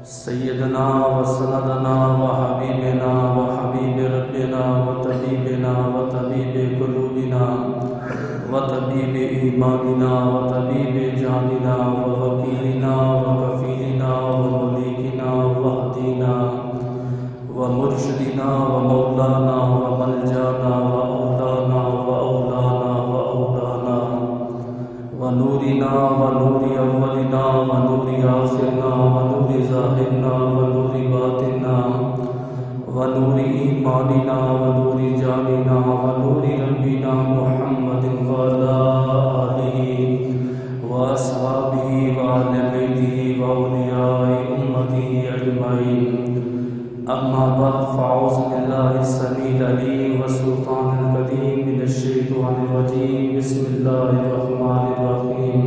سيدنا وسندنا وحبيبنا وحبيب ربنا وطبيبنا وطبيب قلوبنا وطبيب إيماننا وطبيب جاننا ووكيلنا وكفيلنا ومليكنا وهدينا ومرشدنا ومولانا وملجانا وأولانا وأولانا وأولانا ونورنا ونور أولنا ونور آخرنا ونور ظاهرنا ونور باطننا ونور إيماننا ونور جاننا ونور ربنا محمد وعلى آله وأصحابه وأهل بيته وأولياء أمته أجمعين. أما بعد فأعوذ بالله السميع العليم والسلطان القديم من الشيطان الرجيم. بسم الله الرحمن الرحيم.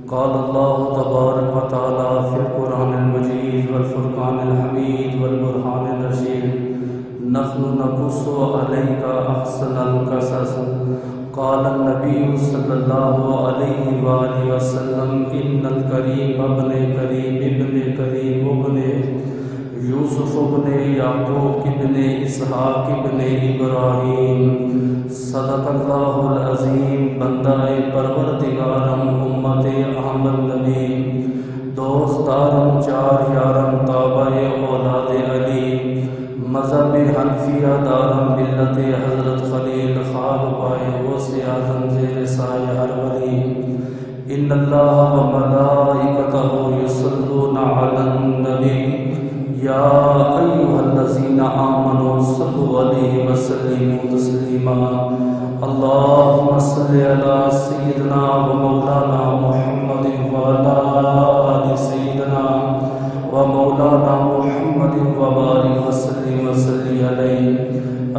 قال الله تبارك وتعالى في القرآن المجيد والفرقان الحميد والبرهان الرشيد: نحن نقص عليك أحسن القصص. قال النبي صلى الله عليه وآله وسلم: إن الكريم ابن كريم ابن كريم ابن یوسف ابن یعقوب ابن اسحاق ابن ابراہیم. صدق اللہ العظیم. بندہ پروردگارم امت احمد نبی دوستارم چار یارم تابع اولاد علی مذہب حنفیہ دارم ملت حضرت خلیل خار پائے غوث اعظم زیر سایہ ہر ولی. ان اللہ و ملائکتہ یصلون علی النبی یا ایھا الذین آمنوا صلوا علیہ وسلموا تسلیما. اللہم صل علی سیدنا و مولانا محمد وعلی آل سیدنا و مولانا محمد وبارک وسلم وصلی علیہ.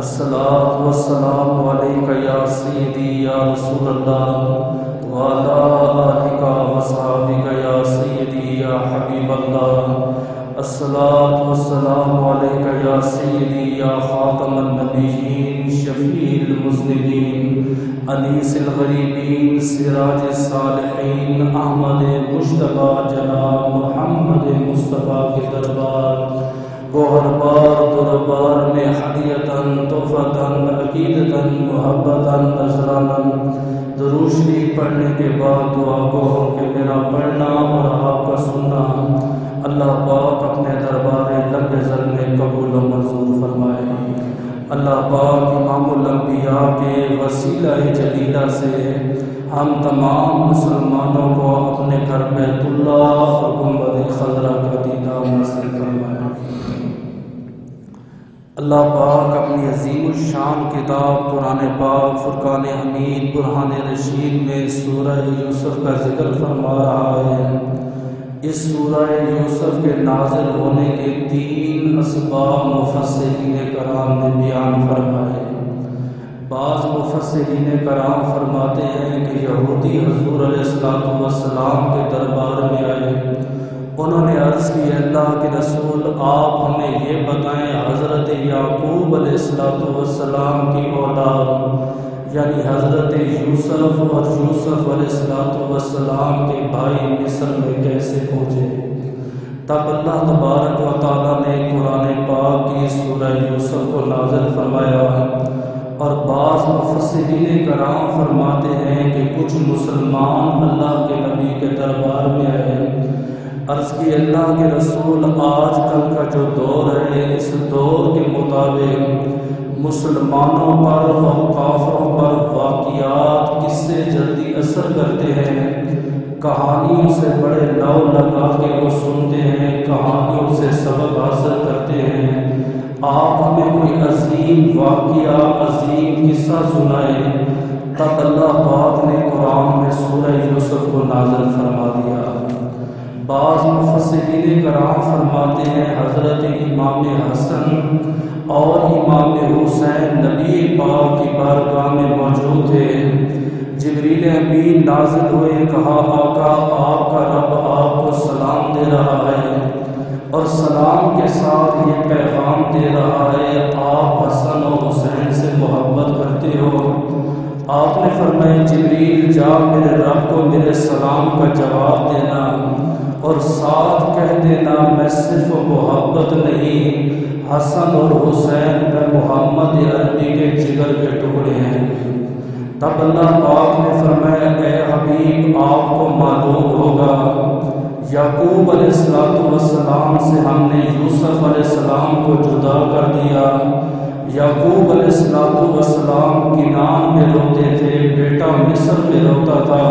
الصلاۃ والسلام علیک یا سیدی یا رسول اللہ وعلی آلک وصحبک یا سیدی یا حبیب اللہ. الصلاۃ والسلام علیک یا سیدی یا خاتم النبیین شفیع المذنبین انیس الغریبین سراج الصالحین احمد مجتبیٰ جناب محمد مصطفیٰ کے دربار گوہر بار دربار میں ہدیۃً تحفۃً عقیدۃً محبتاً نذراناً درود شریف پڑھنے کے بعد دعا گو کہ میرا پڑھنا اور آپ کا سننا اللہ پاک اپنے دربار لمبے ذل میں قبول و منظور فرمائے. اللہ پاک امام الانبیاء کے وسیلہ جلیلہ سے ہم تمام مسلمانوں کو اپنے گھر بیت اللہ اور گنبد خضرا کا دیدار نصیب فرمائے. اللہ پاک اپنی عظیم الشان کتاب قرآن پاک فرقان حمید برہان رشید میں سورہ یوسف کا ذکر فرما رہا ہے. اس سورہ یوسف کے نازل ہونے کے 3 اسباب مفسرین کرام نے بیان فرمائے. بعض مفسرین کرام فرماتے ہیں کہ یہودی حضور علیہ السلام کے دربار میں آئے. انہوں نے عرض کی: اللہ کے رسول آپ ہمیں یہ بتائیں حضرت یعقوب علیہ السلام کی اولاد یعنی حضرت یوسف اور یوسف علیہ السلام کے بھائی مصر میں کیسے پہنچے؟ تب اللہ تبارک و تعالیٰ نے قرآن پاک کی سورہ یوسف کو نازل فرمایا. اور بعض مفسرین کرام فرماتے ہیں کہ کچھ مسلمان اللہ کے نبی کے دربار میں آئے. عرض کی: اللہ کے رسول آج کل کا جو دور ہے اس دور کے مطابق مسلمانوں پر اور کافروں پر واقعات کس سے جلدی اثر کرتے ہیں. کہانیوں سے بڑے لو لگا کے وہ سنتے ہیں, کہانیوں سے سبق حاصل کرتے ہیں. آپ ہمیں کوئی عظیم واقعہ عظیم قصہ سنائیں. تب اللہ پاک نے قرآن میں سورہ یوسف کو نازل فرما دیا. بعض مفسرین کرام فرماتے ہیں حضرت امام حسن اور امام حسین نبی پاک کی بارگاہ میں موجود تھے. جبریل امین نازل ہوئے, کہا آقا آپ کا رب آپ کو سلام دے رہا ہے اور سلام کے ساتھ یہ پیغام دے رہا ہے آپ حسن و حسین سے محبت کرتے ہو. آپ نے فرمایا جبریل جا میرے رب کو میرے سلام کا جواب دینا. اور ساتھ کہہ دینا میں صرف محبت نہیں، حسن اور حسین میں محمد عربی کے جگر کے ٹکڑے ہیں۔ تب اللہ پاک نے فرمایا اے حبیب آپ کو معلوم ہوگا یعقوب علیہ السلام سے ہم نے یوسف علیہ السلام کو جدا کر دیا۔ یعقوب علیہ السلام کنعان میں روتے تھے، بیٹا مصر میں روتا تھا۔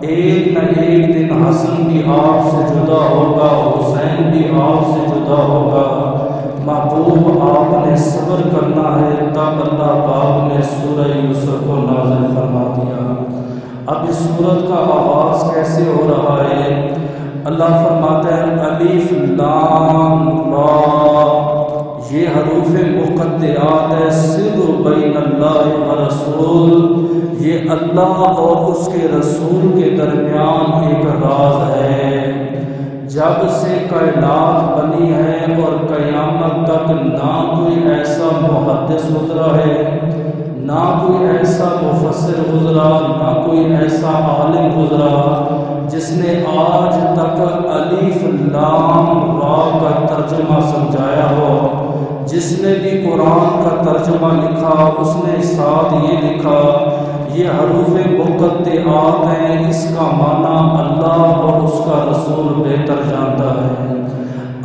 ایک نہ ایک دن حسن بھی آپ سے جدا ہوگا، حسین بھی آپ سے جدا ہوگا۔ محبوب آپ نے صبر کرنا ہے۔ تب اللہ پاک نے سورہ یوسف کو نازل فرما دیا۔ اب اس سورت کا آغاز کیسے ہو رہا ہے؟ اللہ فرماتا ہے الف لام را، یہ حروف مقطعات ہے، سر بین اللہ و رسول، یہ اللہ اور اس کے رسول کے درمیان ایک راز ہے۔ جب سے کائنات بنی ہے اور قیامت تک نہ کوئی ایسا محدث گزرا ہے، نہ کوئی ایسا مفسر گزرا، نہ کوئی ایسا عالم گزرا جس نے آج تک الف لام را کا ترجمہ سمجھایا ہو۔ جس نے بھی قرآن کا ترجمہ لکھا اس نے ساتھ یہ لکھا یہ حروف مقطعات ہیں، اس کا معنی اللہ اور اس کا رسول بہتر جانتا ہے۔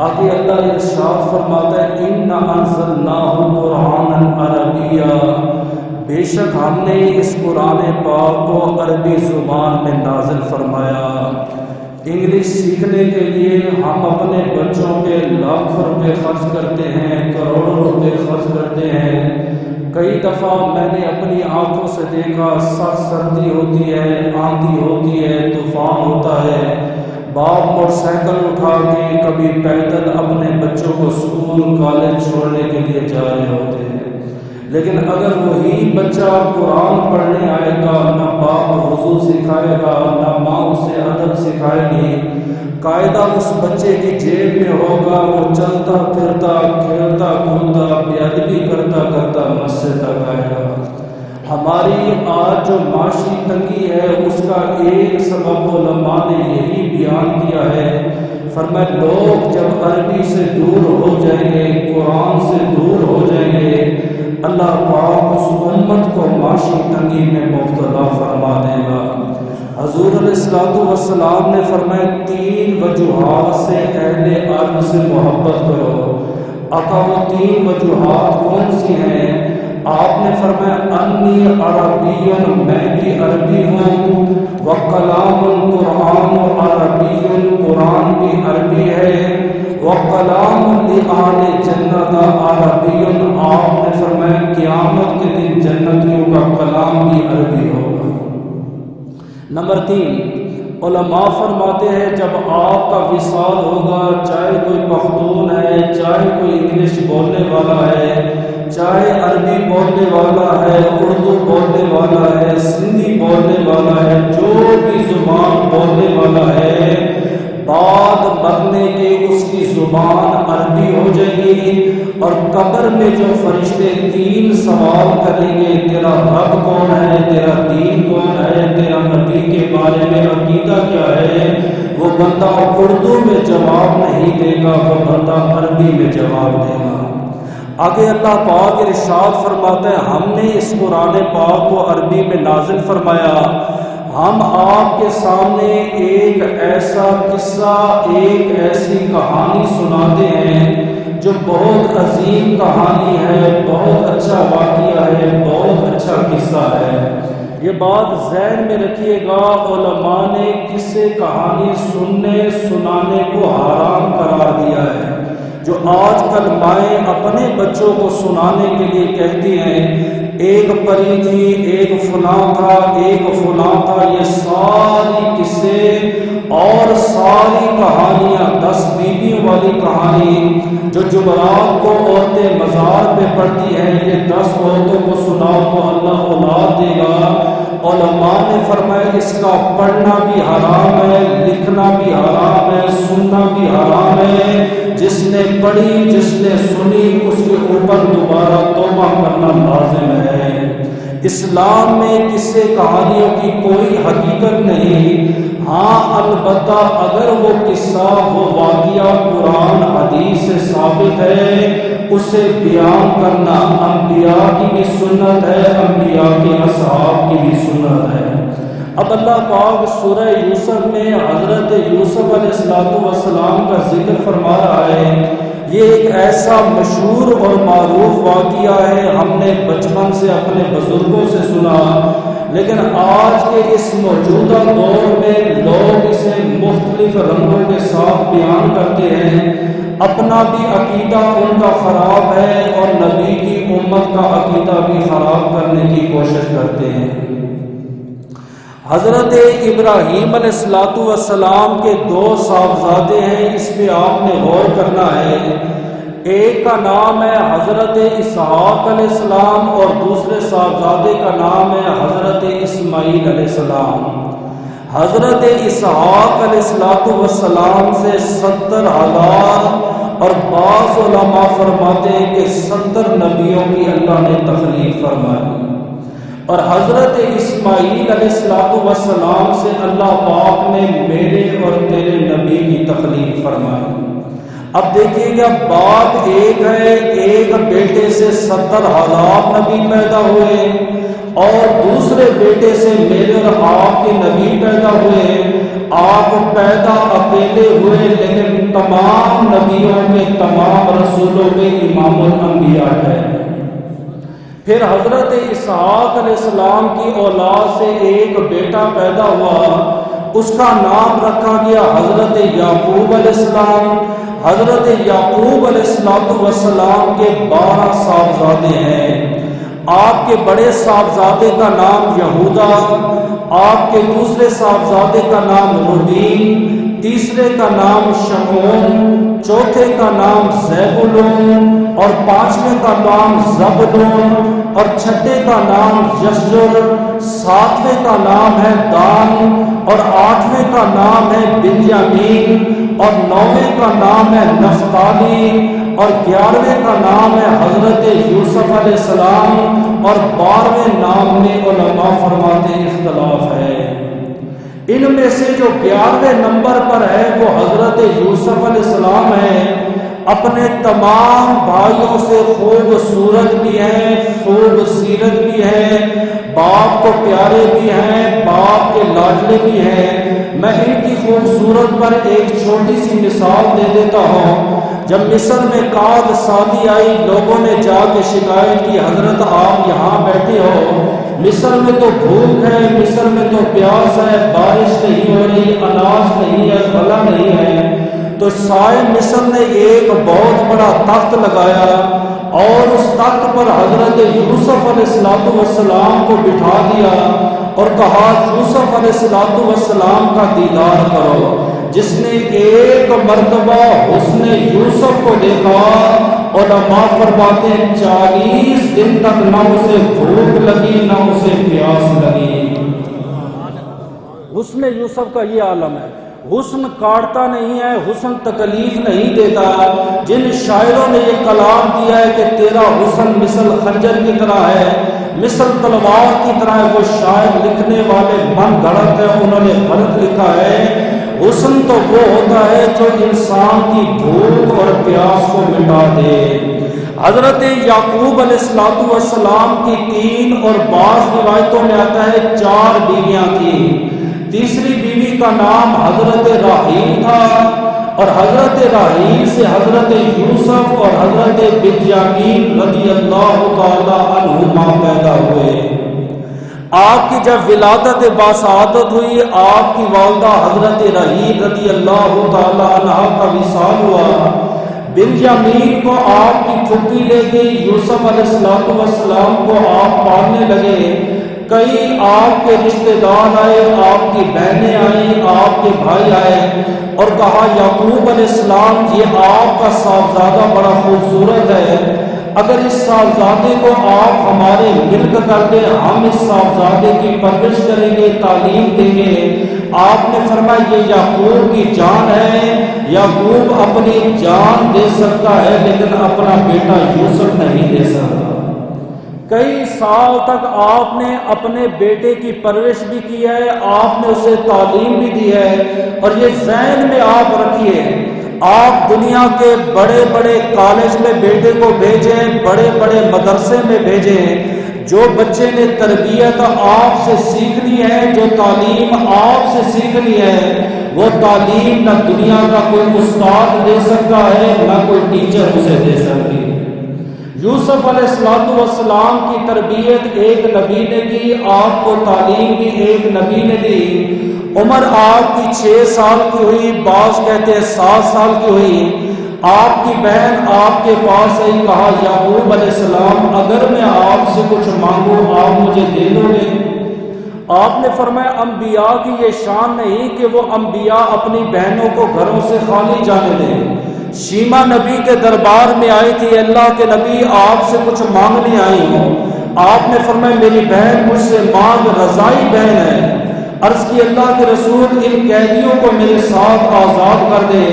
آگے اللہ ارشاد فرماتا ہے اِنَّا أَنزَلْنَاهُ قُرْآنًا عَرَبِيًّا، بے شک ہم نے اس قرآن پاک کو عربی زبان میں نازل فرمایا۔ انگلش سیکھنے کے لیے ہم اپنے بچوں پہ لاکھوں روپے خرچ کرتے ہیں، کروڑوں روپے خرچ کرتے ہیں۔ کئی دفعہ میں نے اپنی آنکھوں سے دیکھا سخت سردی ہوتی ہے، آندھی ہوتی ہے، طوفان ہوتا ہے، باپ موٹر سائیکل اٹھا کے کبھی پیدل اپنے بچوں کو اسکول کالج چھوڑنے کے لیے جا رہے ہوتے ہیں۔ لیکن اگر وہی بچہ قرآن پڑھنے آئے گا، نہ باپ وضو سکھائے گا، نہ ماں اسے ادب سکھائے گی، قاعدہ اس بچے کی جیب میں ہوگا، وہ چلتا پھرتا کھیلتا کودتا بے ادبی کرتا کرتا مسجد تک آئے گا۔ ہماری آج جو معاشی تنگی ہے اس کا ایک سبب علماء نے یہی بیان کیا ہے، فرمایا لوگ جب عربی سے دور ہو جائیں گے، قرآن سے دور ہو جائیں گے، اللہ پاک اس امت کو معاشی تنگی میں مبتلا فرما دے گا۔ حضور علیہ السلام نے فرمایا 3 وجوہات سے اہل عرب سے محبت کرو۔ آقا وہ 3 وجوہات کون سی ہیں؟ آپ نے فرمایا انی عربی، میں بھی عربی ہوں، وکلام القرآن عربی، قرآن بھی عربی ہے، وکلام لآل جنت عربی، آپ نے فرمایا قیامت کے دن جنتیوں کا کلام بھی عربی ہوگا۔ نمبر 3، علماء فرماتے ہیں جب آپ کا وصال ہوگا، چاہے کوئی پختون ہے، چاہے کوئی انگلش بولنے والا ہے، چاہے عربی بولنے والا ہے، اردو بولنے والا ہے، سندھی بولنے والا ہے، جو بھی زبان بولنے والا ہے، بعد مرنے کے اس کی زبان عربی ہو جائے گی، اور قبر میں جو فرشتے 3 سوال کریں گے تیرا رب کون ہے، تیرا دین کون ہے، تیرا نبی کے بارے میں عقیدہ کیا ہے، وہ بندہ اردو میں جواب نہیں دے گا، وہ بندہ عربی میں جواب دے گا۔ آگے اللہ پاک ارشاد فرماتا ہے ہم نے اس قرآن پاک کو عربی میں نازل فرمایا، ہم آپ کے سامنے ایک ایسا قصہ، ایک ایسی کہانی سناتے ہیں جو بہت عظیم کہانی ہے، بہت اچھا واقعہ ہے، بہت اچھا قصہ ہے۔ یہ بات ذہن میں رکھیے گا، علماء نے قصے کہانی سننے سنانے کو حرام قرار دیا ہے۔ جو آج کل مائیں اپنے بچوں کو سنانے کے لیے کہتی ہیں ایک پری تھی، ایک فلاں تھا، ایک فلاں تھا، یہ ساری قصے اور ساری کہانیاں 10 بیویوں والی کہانی جو جمعرات کو عورتیں مزار پہ پڑھتی ہیں، یہ 10 عورتوں کو سناؤ تو اللہ اولاد دے گا۔ علماء نے فرمایا اس کا پڑھنا بھی حرام ہے، لکھنا بھی حرام ہے، سننا بھی حرام ہے۔ جس نے پڑھی، جس نے سنی، اس کے اوپر دوبارہ توبہ کرنا لازم ہے۔ اسلام میں قصے کہانیوں کی کوئی حقیقت نہیں، ہاں البتہ اگر وہ قصہ وہ واقعہ قرآن حدیث سے ثابت ہے اسے بیان کرنا انبیاء کی بھی سنت ہے، انبیاء کے اصحاب کی بھی سنت ہے۔ اب اللہ پاک سورہ یوسف میں حضرت یوسف علیہ السلام کا ذکر فرما رہا ہے۔ یہ ایک ایسا مشہور اور معروف واقعہ ہے، ہم نے بچپن سے اپنے بزرگوں سے سنا، لیکن آج کے اس موجودہ دور میں لوگ اسے مختلف رنگوں کے ساتھ بیان کرتے ہیں، اپنا بھی عقیدہ ان کا خراب ہے اور نبی کی امت کا عقیدہ بھی خراب کرنے کی کوشش کرتے ہیں۔ حضرت ابراہیم علیہ السلام کے دو صاحبزادے ہیں، اس پہ آپ نے غور کرنا ہے۔ ایک کا نام ہے حضرت اسحاق علیہ السلام اور دوسرے صاحبزادے کا نام ہے حضرت اسماعیل علیہ السلام۔ حضرت اسحاق علیہ السلام سے 70,000 اور بعض علماء فرماتے ہیں کہ 70 نبیوں کی اللہ نے تخلیق فرمائی، اور حضرت اسماعیل علیہ السلام سے اللہ پاک نے میرے اور تیرے نبی کی تخلیق فرمائی۔ اب دیکھیے گا بات ایک ہے، ایک بیٹے سے 70,000 نبی پیدا ہوئے اور دوسرے بیٹے سے میرے اور آپ کے نبی پیدا ہوئے۔ آپ پیدا اکیلے ہوئے لیکن تمام نبیوں کے تمام رسولوں کے امام الانبیاء ہے۔ پھر حضرت اسحاق علیہ السلام کی اولاد سے ایک بیٹا پیدا ہوا، اس کا نام رکھا گیا حضرت یعقوب علیہ السلام۔ حضرت یعقوب علیہ السلام کے 12 صاحبزادے ہیں۔ آپ کے بڑے صاحبزادے کا نام یہودا، آپ کے دوسرے صاحبزادے کا نام روبین، تیسرے کا نام شمعون، چوتھے کا نام زیبولون اور پانچویں کا نام زبلون اور چھٹے کا نام یشجر، ساتویں کا نام ہے دان اور آٹھویں کا نام ہے بنیامین اور نویں کا نام ہے نفتالی اور 11ویں کا نام ہے حضرت یوسف علیہ السلام اور 12ویں نام میں علماء فرماتے اختلاف ہے۔ ان میں سے جو 11ویں نمبر پر ہے وہ حضرت یوسف علیہ السلام ہے، اپنے تمام بھائیوں سے خوبصورت بھی ہیں، خوب سیرت بھی ہے، باپ کو پیارے بھی ہیں، باپ کے لاڈلے بھی ہیں۔ میں ان کی خوبصورت پر ایک چھوٹی سی مثال دے دیتا ہوں۔ جب مصر میں قحط سالی آئی، لوگوں نے جا کے شکایت کی حضرت آپ یہاں بیٹھے ہو، مصر میں تو بھوک ہے، مصر میں تو پیاس ہے، بارش نہیں ہو رہی، اناج نہیں ہے، غلہ نہیں ہے۔ تو سائے مصر نے ایک بہت بڑا تخت لگایا اور اس تخت پر حضرت یوسف علیہ السلام کو بٹھا دیا اور کہا یوسف علیہ السلام کا دیدار کرو۔ جس نے ایک مرتبہ حسن یوسف کو دیکھا، علماء فرماتے ہیں 40 دن تک نہ اسے بھوک لگی نہ اسے پیاس لگی۔ حسن یوسف کا یہ عالم ہے، حسن کاٹتا نہیں ہے، حسن تکلیف نہیں دیتا۔ جن شاعروں نے یہ کلام دیا ہے کہ تیرا حسن مثل خنجر کی طرح ہے، مثل تلوار کی طرح ہے، وہ شاعر لکھنے والے من گھڑت ہے، انہوں نے غلط لکھا ہے۔ حسن تو وہ ہوتا ہے جو انسان کی بھوک اور پیاس کو مٹا دے۔ حضرت یعقوب علیہ السلام کی 3 اور بعض روایتوں میں آتا ہے 4 بیویاں تھیں۔ تیسری بیوی کا نام حضرت راحیل تھا اور حضرت راحیل سے حضرت یوسف اور حضرت بنیامین رضی اللہ تعالی عنہما پیدا ہوئے۔ آپ کی جب ولادت باسعادت ہوئی، آپ کی والدہ حضرت راحیل رضی اللہ تعالی عنہا کا وصال ہوا۔ بنیامین کو آپ کی پھوپھی لے گئی، یوسف علیہ السلام کو آپ پالنے لگے۔ کئی آپ کے رشتہ دار آئے، آپ کی بہنیں آئیں، آپ کے بھائی آئے اور کہا یعقوب علیہ السلام یہ آپ کا صاحبزادہ بڑا خوبصورت ہے، اگر اس صاحبزادے کو آپ ہمارے ملک کر دیں، ہم اس صاحبزادے کی پرورش کریں گے، تعلیم دیں گے۔ آپ نے فرمایا یہ یعقوب کی جان ہے، یعقوب اپنی جان دے سکتا ہے لیکن اپنا بیٹا یوسف نہیں دے سکتا۔ کئی سال تک آپ نے اپنے بیٹے کی پرورش بھی کی ہے، آپ نے اسے تعلیم بھی دی ہے، اور یہ ذہن میں آپ رکھیے آپ دنیا کے بڑے بڑے کالج میں بیٹے کو بھیجیں، بڑے بڑے مدرسے میں بھیجیں، جو بچے نے تربیت آپ سے سیکھنی ہے، جو تعلیم آپ سے سیکھنی ہے، وہ تعلیم نہ دنیا کا کوئی استاد دے سکتا ہے، نہ کوئی ٹیچر اسے دے سکتی ہے۔ یوسف علیہ السلام کی تربیت ایک نبی نے کی، آپ کو تعلیم بھی ایک نبی نے دی۔ عمر آپ کی 6 سال کی ہوئی، بعض کہتے ہیں 7 سال کی ہوئی، آپ کی بہن آپ کے پاس آئی، کہا یعقوب علیہ السلام اگر میں آپ سے کچھ مانگوں آپ مجھے دے دو گے؟ آپ نے فرمایا انبیاء کی یہ شان نہیں کہ وہ انبیاء اپنی بہنوں کو گھروں سے خالی جانے دیں۔ شیما نبی کے دربار میں آئی تھی، اللہ کے نبی آپ سے کچھ مانگنے آئی ہوں۔ آپ نے فرمایا میری بہن مجھ سے مانگ، رضائی بہن ہے۔ عرض کی اللہ کے رسول ان قیدیوں کو میرے ساتھ آزاد کر دے۔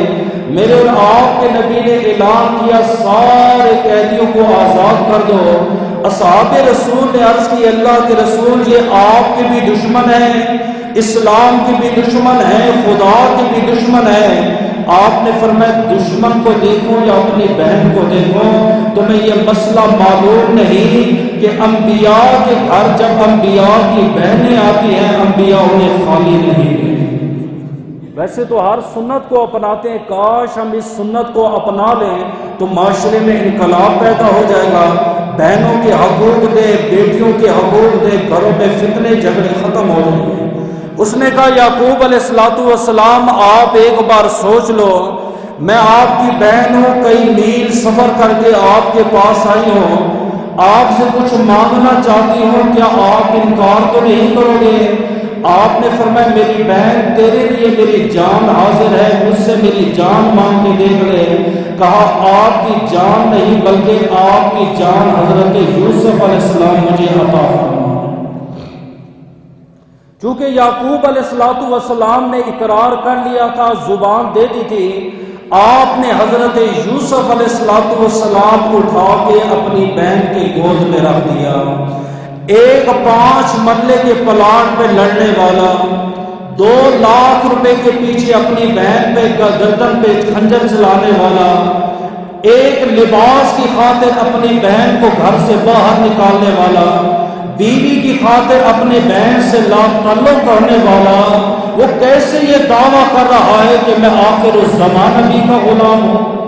میرے اور آپ کے نبی نے اعلان کیا سارے قیدیوں کو آزاد کر دو۔ اصحاب رسول نے عرض کی اللہ کے رسول یہ آپ کے بھی دشمن ہیں، اسلام کے بھی دشمن ہیں، خدا کے بھی دشمن ہیں۔ آپ نے فرمایا دشمن کو دیکھو یا اپنی بہن کو دیکھو، تمہیں یہ مسئلہ معلوم نہیں کہ انبیاء کے گھر جب انبیاء کی بہنیں آتی ہیں انبیاء انہیں خالی نہیں ہیں۔ ویسے تو ہر سنت کو اپناتے ہیں، کاش ہم اس سنت کو اپنا لیں تو معاشرے میں انقلاب پیدا ہو جائے گا۔ بہنوں کے حقوق دے، بیٹیوں کے حقوق دے، گھروں میں فتنے جھگڑے ختم ہو جائیں گے۔ اس نے کہا یعقوب علیہ السلام آپ ایک بار سوچ لو، میں آپ کی بہن ہوں، کئی میل سفر کر کے آپ کے پاس آئی ہوں، آپ سے کچھ مانگنا چاہتی ہوں، کیا آپ انکار تو نہیں کرو گے؟ آپ نے فرمایا میری بہن تیرے لیے میری جان حاضر ہے، مجھ سے میری جان مانگ کے دیکھ لے۔ کہا آپ کی جان نہیں بلکہ آپ کی جان حضرت یوسف علیہ السلام مجھے عطا فرما۔ چونکہ یعقوب علیہ السلام نے اقرار کر لیا تھا، زبان دے دی تھی، آپ نے حضرت یوسف علیہ السلام کو اٹھا کے اپنی بہن کے گود میں رکھ دیا۔ ایک 5 مرلے کے پلاٹ پہ لڑنے والا، 2 لاکھ روپے کے پیچھے اپنی بہن پہ گردن پہ خنجر چلانے والا، ایک لباس کی خاطر اپنی بہن کو گھر سے باہر نکالنے والا، بیوی کی خاطر اپنے بہن سے لا تعلق کرنے والا، وہ کیسے یہ دعویٰ کر رہا ہے کہ میں آخر الزمان نبی کا غلام ہوں؟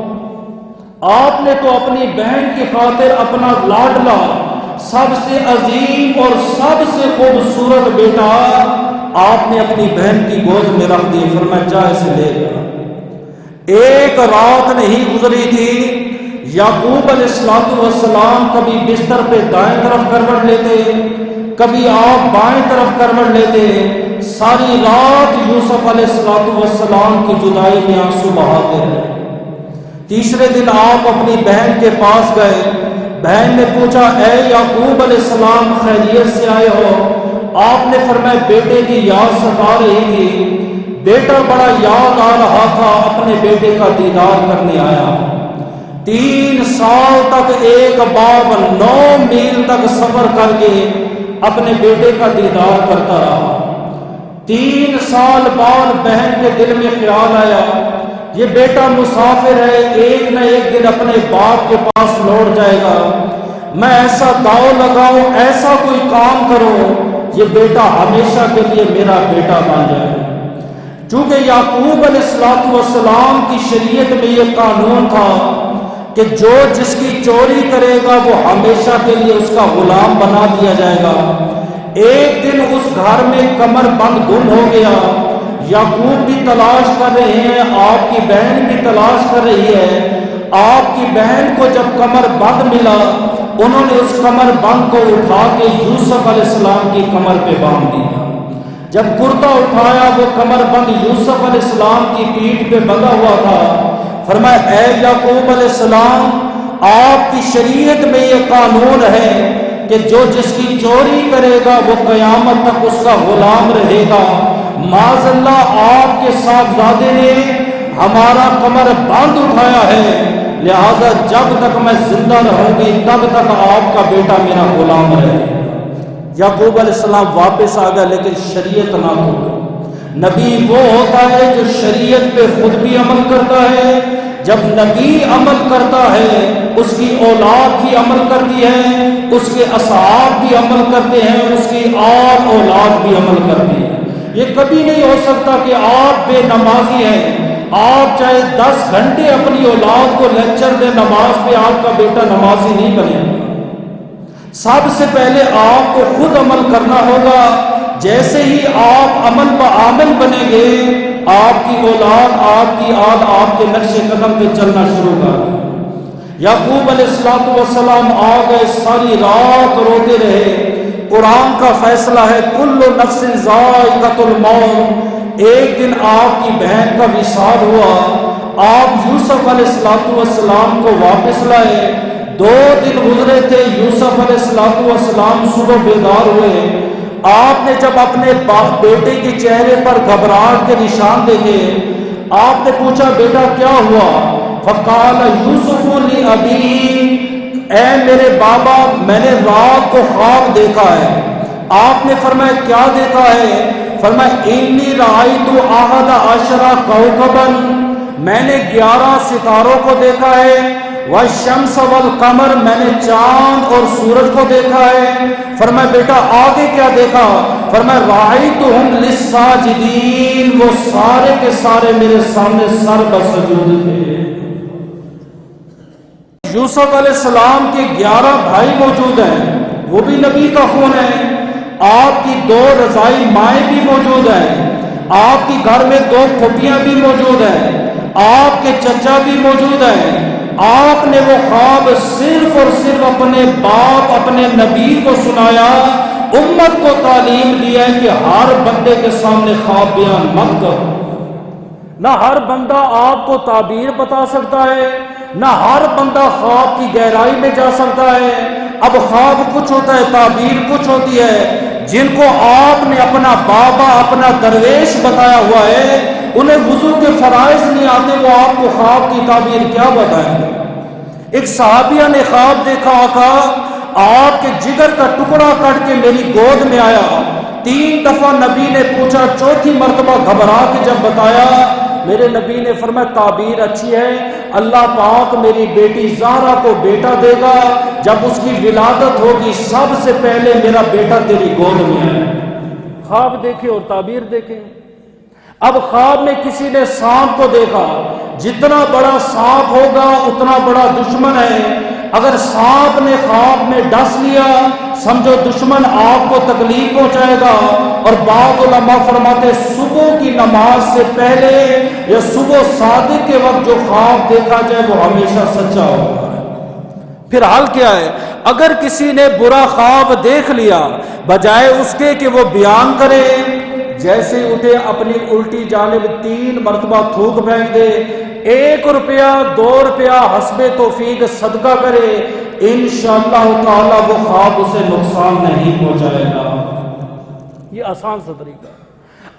آپ نے تو اپنی بہن کی خاطر اپنا لاڈلا، سب سے عظیم اور سب سے خوبصورت بیٹا آپ نے اپنی بہن کی گود میں رکھ دی، فرمایا جا اسے لے جا۔ ایک رات نہیں گزری تھی، یعقوب علیہ السلام کبھی بستر پہ دائیں طرف کروٹ لیتے، کبھی آپ بائیں طرف کروٹ لیتے، ساری رات یوسف علیہ السلام کی جدائی میں آنسو بہاتے رہے۔ تیسرے دن آپ اپنی بہن کے پاس گئے، بہن نے پوچھا اے یعقوب علیہ السلام خیریت سے آئے ہو؟ آپ نے فرمایا بیٹے کی یاد ستا رہی تھی، بیٹا بڑا یاد آ رہا تھا، اپنے بیٹے کا دیدار کرنے آیا۔ 3 سال تک ایک باپ 9 میل تک سفر کر کے اپنے بیٹے کا دیدار کرتا رہا۔ 3 سال بعد بہن کے دل میں خیال آیا یہ بیٹا مسافر ہے، ایک نہ ایک دن اپنے باپ کے پاس لوٹ جائے گا، میں ایسا داؤ لگاؤں، ایسا کوئی کام کروں یہ بیٹا ہمیشہ کے لیے میرا بیٹا بن جائے۔ چونکہ یعقوب علیہ السلام کی شریعت میں یہ قانون تھا کہ جو جس کی چوری کرے گا وہ ہمیشہ کے لیے اس کا غلام بنا دیا جائے گا۔ ایک دن اس گھر میں کمر بند گم ہو گیا، یعقوب بھی تلاش کر رہے ہیں، آپ کی بہن بھی تلاش کر رہی ہے۔ آپ کی بہن کو جب کمر بند ملا انہوں نے اس کمر بند کو اٹھا کے یوسف علیہ السلام کی کمر پہ باندھ دیا۔ جب کرتا اٹھایا وہ کمر بند یوسف علیہ السلام کی پیٹھ پہ بندھا ہوا تھا، فرمایا اے یعقوب علیہ السلام آپ کی شریعت میں یہ قانون ہے کہ جو جس کی چوری کرے گا وہ قیامت تک اس کا غلام رہے گا۔ معاذ اللہ آپ کے صاحبزادے نے ہمارا کمر بند اٹھایا ہے لہذا جب تک میں زندہ رہوں گی تب تک آپ کا بیٹا میرا غلام رہے۔ یعقوب علیہ السلام واپس آ گئے لیکن شریعت نہ توڑی۔ نبی وہ ہوتا ہے جو شریعت پہ خود بھی عمل کرتا ہے، جب نبی عمل کرتا ہے اس کی اولاد بھی عمل کرتی ہے، اس کے اصحاب بھی عمل کرتے ہیں، اس کی اور اولاد بھی عمل کرتی ہے۔ یہ کبھی نہیں ہو سکتا کہ آپ بے نمازی ہیں، آپ چاہے 10 گھنٹے اپنی اولاد کو لیکچر دیں نماز پہ، آپ کا بیٹا نمازی نہیں بنے گا۔ سب سے پہلے آپ کو خود عمل کرنا ہوگا۔ جیسے ہی آپ عمل بعمل بنیں گے، آپ کی اولاد، آپ کی آل آپ کے نقش قدم پہ چلنا شروع کر دے۔ یعقوب علیہ السلام آ گئے، ساری رات روتے رہے۔ قرآن کا فیصلہ ہے کل نفس ذائقۃ الموت۔ ایک دن آپ کی بہن کا وصال ہوا، آپ یوسف علیہ السلام کو واپس لائے۔ 2 دن گزرے تھے، یوسف علیہ السلام صبح بیدار ہوئے۔ آپ نے جب اپنے بیٹے کے چہرے پر گھبراہٹ کے نشان دیکھے، آپ نے پوچھا بیٹا کیا ہوا؟ فقال یوسف لأبیہ، اے میرے بابا میں نے رات کو خواب دیکھا ہے۔ آپ نے فرمایا کیا دیکھا ہے؟ فرمایا انی رأیت 11 کوكبا، میں نے 11 ستاروں کو دیکھا ہے۔ والشمس والقمر، میں نے چاند اور سورج کو دیکھا ہے۔ فرمایا بیٹا آگے کیا دیکھا؟ فرمایا رأیتہم للساجدین، وہ سارے کے سارے میرے سامنے سر بسجود تھے۔ یوسف علیہ السلام کے 11 بھائی موجود ہیں، وہ بھی نبی کا خون ہے۔ آپ کی 2 رضائی مائیں بھی موجود ہیں، آپ کی گھر میں 2 پھوپھیاں بھی موجود ہیں، آپ کے چچا بھی موجود ہیں۔ آپ نے وہ خواب صرف اور صرف اپنے باپ، اپنے نبی کو سنایا، امت کو تعلیم دیا ہے کہ ہر بندے کے سامنے خواب بیان مت کرو۔ نہ ہر بندہ آپ کو تعبیر بتا سکتا ہے، نہ ہر بندہ خواب کی گہرائی میں جا سکتا ہے۔ اب خواب کچھ ہوتا ہے، تعبیر کچھ ہوتی ہے۔ جن کو آپ نے اپنا بابا، اپنا درویش بتایا ہوا ہے، انہیں وضو کے فرائض نہیں آتے، وہ آپ کو خواب کی تعبیر کیا بتائیں گے؟ ایک صحابیہ نے خواب دیکھا، آقا آپ کے جگر کا ٹکڑا کٹ کے میری گود میں آیا۔ 3 دفعہ نبی نے پوچھا، 4تھی مرتبہ گھبرا کے جب بتایا، میرے نبی نے فرمایا تعبیر اچھی ہے، اللہ پاک میری بیٹی زہرا کو بیٹا دے گا، جب اس کی ولادت ہوگی سب سے پہلے میرا بیٹا تیری گود میں آئے۔ خواب دیکھے اور تعبیر دیکھے۔ اب خواب میں کسی نے سانپ کو دیکھا، جتنا بڑا سانپ ہوگا اتنا بڑا دشمن ہے۔ اگر سانپ نے خواب میں ڈس لیا، سمجھو دشمن آپ کو تکلیف پہنچائے گا۔ اور بعض علماء فرماتے صبح کی نماز سے پہلے یا صبح صادق کے وقت جو خواب دیکھا جائے وہ ہمیشہ سچا ہوگا۔ پھر حل کیا ہے؟ اگر کسی نے برا خواب دیکھ لیا، بجائے اس کے کہ وہ بیان کرے، جیسے اٹھے اپنی الٹی جانب 3 مرتبہ تھوک پھینک دے، 1 روپیہ 2 روپیہ حسب توفیق صدقہ کرے، انشاءاللہ تعالی وہ خواب اسے نقصان نہیں پہنچائے گا۔ یہ آسان سا طریقہ۔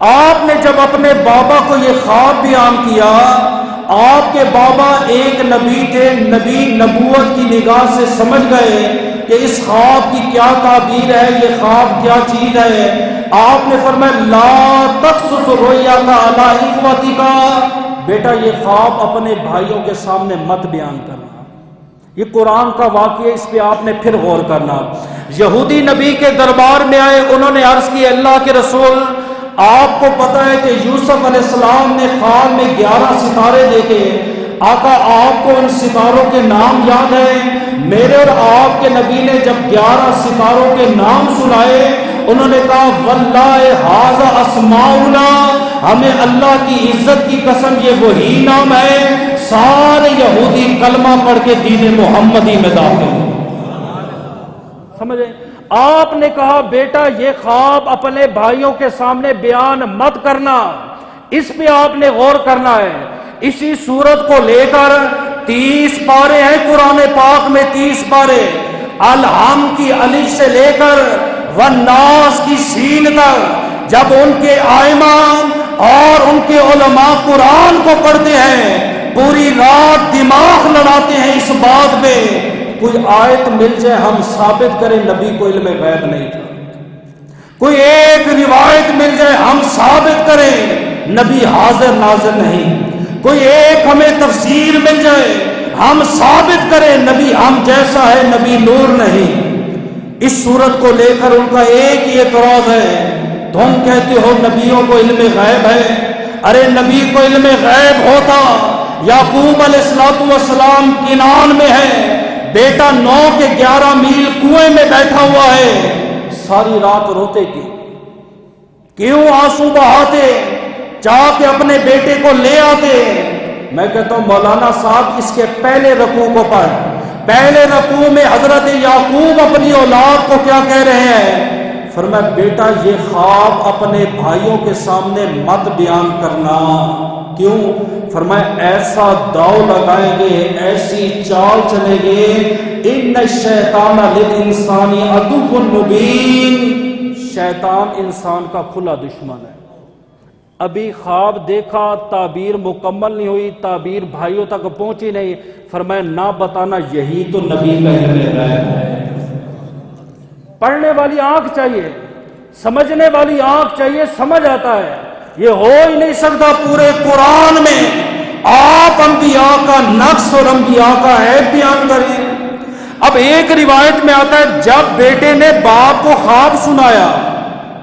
آپ نے جب اپنے بابا کو یہ خواب بیان کیا، آپ کے بابا ایک نبی تھے، نبی نبوت کی نگاہ سے سمجھ گئے کہ اس خواب کی کیا تعبیر ہے، یہ خواب کیا چیز ہے۔ آپ نے فرمایا لا تقصص رؤیاک علی اخوتک، بیٹا یہ خواب اپنے بھائیوں کے سامنے مت بیان کرنا۔ یہ قرآن کا واقعہ، اس پہ آپ نے پھر غور کرنا۔ یہودی نبی کے دربار میں آئے، انہوں نے عرض کی اللہ کے رسول آپ کو پتہ ہے کہ یوسف علیہ السلام نے خواب میں 11 ستارے دیکھے، آقا آپ کو ان ستاروں کے نام یاد ہیں؟ میرے اور آپ کے نبی نے جب 11 ستاروں کے نام سنائے، انہوں نے کہا واللہ ھذا اسماؤنا، ہمیں اللہ کی عزت کی قسم یہ وہی نام ہے۔ سارے یہودی کلمہ پڑھ کے دین محمدی میں داخل ہوئے۔ سمجھے؟ آپ نے کہا بیٹا یہ خواب اپنے بھائیوں کے سامنے بیان مت کرنا، اس پہ آپ نے غور کرنا ہے۔ اسی سورت کو لے کر 30 پارے ہیں قرآن پاک میں، 30 پارے، الحم کی الف سے لے کر والناس کی سین تک۔ جب ان کے ائمہ اور ان کے علماء قرآن کو پڑھتے ہیں، پوری رات دماغ لڑا لاتے ہیں اس بات پہ کوئی آیت مل جائے ہم ثابت کریں نبی کو علم غیب نہیں تھا، کوئی ایک روایت مل جائے ہم ثابت کریں نبی حاضر ناظر نہیں، کوئی ایک ہمیں تفسیر مل جائے ہم ثابت کریں نبی ہم جیسا ہے نبی نور نہیں۔ اس صورت کو لے کر ان کا ایک ہی اعتراض ہے، تم کہتے ہو نبیوں کو علم غیب ہے، ارے نبی کو علم غیب ہوتا، یعقوب علیہ السلام کنان میں ہے، بیٹا 9 کے 11 میل کنویں میں بیٹھا ہوا ہے، ساری رات روتے کیوں آنسو بہاتے، چاہ کے اپنے بیٹے کو لے آتے۔ میں کہتا ہوں مولانا صاحب اس کے پہلے رکوع کو پڑھ، پہلے رکوع میں حضرت یعقوب اپنی اولاد کو کیا کہہ رہے ہیں؟ فرمایا بیٹا یہ خواب اپنے بھائیوں کے سامنے مت بیان کرنا، کیوں؟ فرمایا ایسا داؤ لگائیں گے، ایسی چال چلیں گے، ان الشیطان للانسان عدو مبین، شیطان انسان کا کھلا دشمن ہے۔ ابھی خواب دیکھا، تعبیر مکمل نہیں ہوئی، تعبیر بھائیوں تک پہنچی نہیں، فرمایا نہ بتانا یہی تو نبی کا علم غیب ہے۔ پڑھنے والی آنکھ چاہیے، سمجھنے والی آنکھ چاہیے، سمجھ آتا ہے۔ یہ ہو ہی نہیں سکتا پورے قرآن میں آپ انبیاء کا نقص اور انبیاء کا عیب بیان کریں۔ اب ایک روایت میں آتا ہے جب بیٹے نے باپ کو خواب سنایا،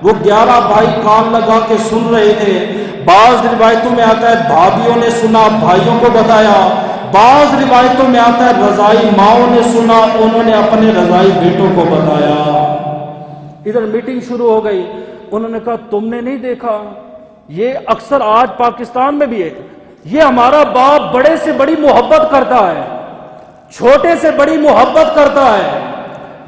وہ 11 بھائی کان لگا کے سن رہے تھے، بعض روایتوں میں آتا ہے بھابھیوں نے سنا بھائیوں کو بتایا، بعض روایتوں میں آتا ہے رضائی ماؤں نے سنا، انہوں نے اپنے رضائی بیٹوں کو بتایا۔ ادھر میٹنگ شروع ہو گئی، انہوں نے کہا تم نے نہیں دیکھا، یہ اکثر آج پاکستان میں بھی ہے، یہ ہمارا باپ بڑے سے بڑی محبت کرتا ہے، چھوٹے سے بڑی محبت کرتا ہے،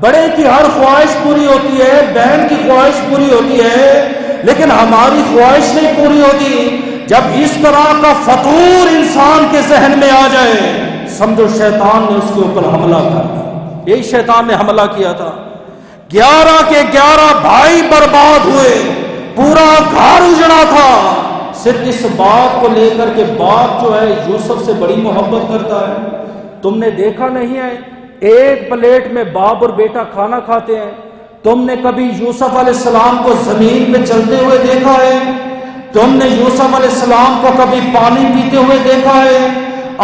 بڑے کی ہر خواہش پوری ہوتی ہے، بہن کی خواہش پوری ہوتی ہے، لیکن ہماری خواہش نہیں پوری ہوتی۔ جب اس طرح کا فطور انسان کے ذہن میں آ جائے سمجھو شیطان نے اس کے اوپر حملہ کر دیا۔ یہی شیطان نے حملہ کیا تھا، 11 کے 11 بھائی برباد ہوئے، پورا گھر اجڑا تھا، صرف اس بات کو لے کر کے باپ جو ہے یوسف سے بڑی محبت کرتا ہے۔ تم نے دیکھا نہیں ہے ایک پلیٹ میں باپ اور بیٹا کھانا کھاتے ہیں؟ تم نے کبھی یوسف علیہ السلام کو زمین پہ چلتے ہوئے دیکھا ہے؟ تم نے یوسف علیہ السلام کو کبھی پانی پیتے ہوئے دیکھا ہے؟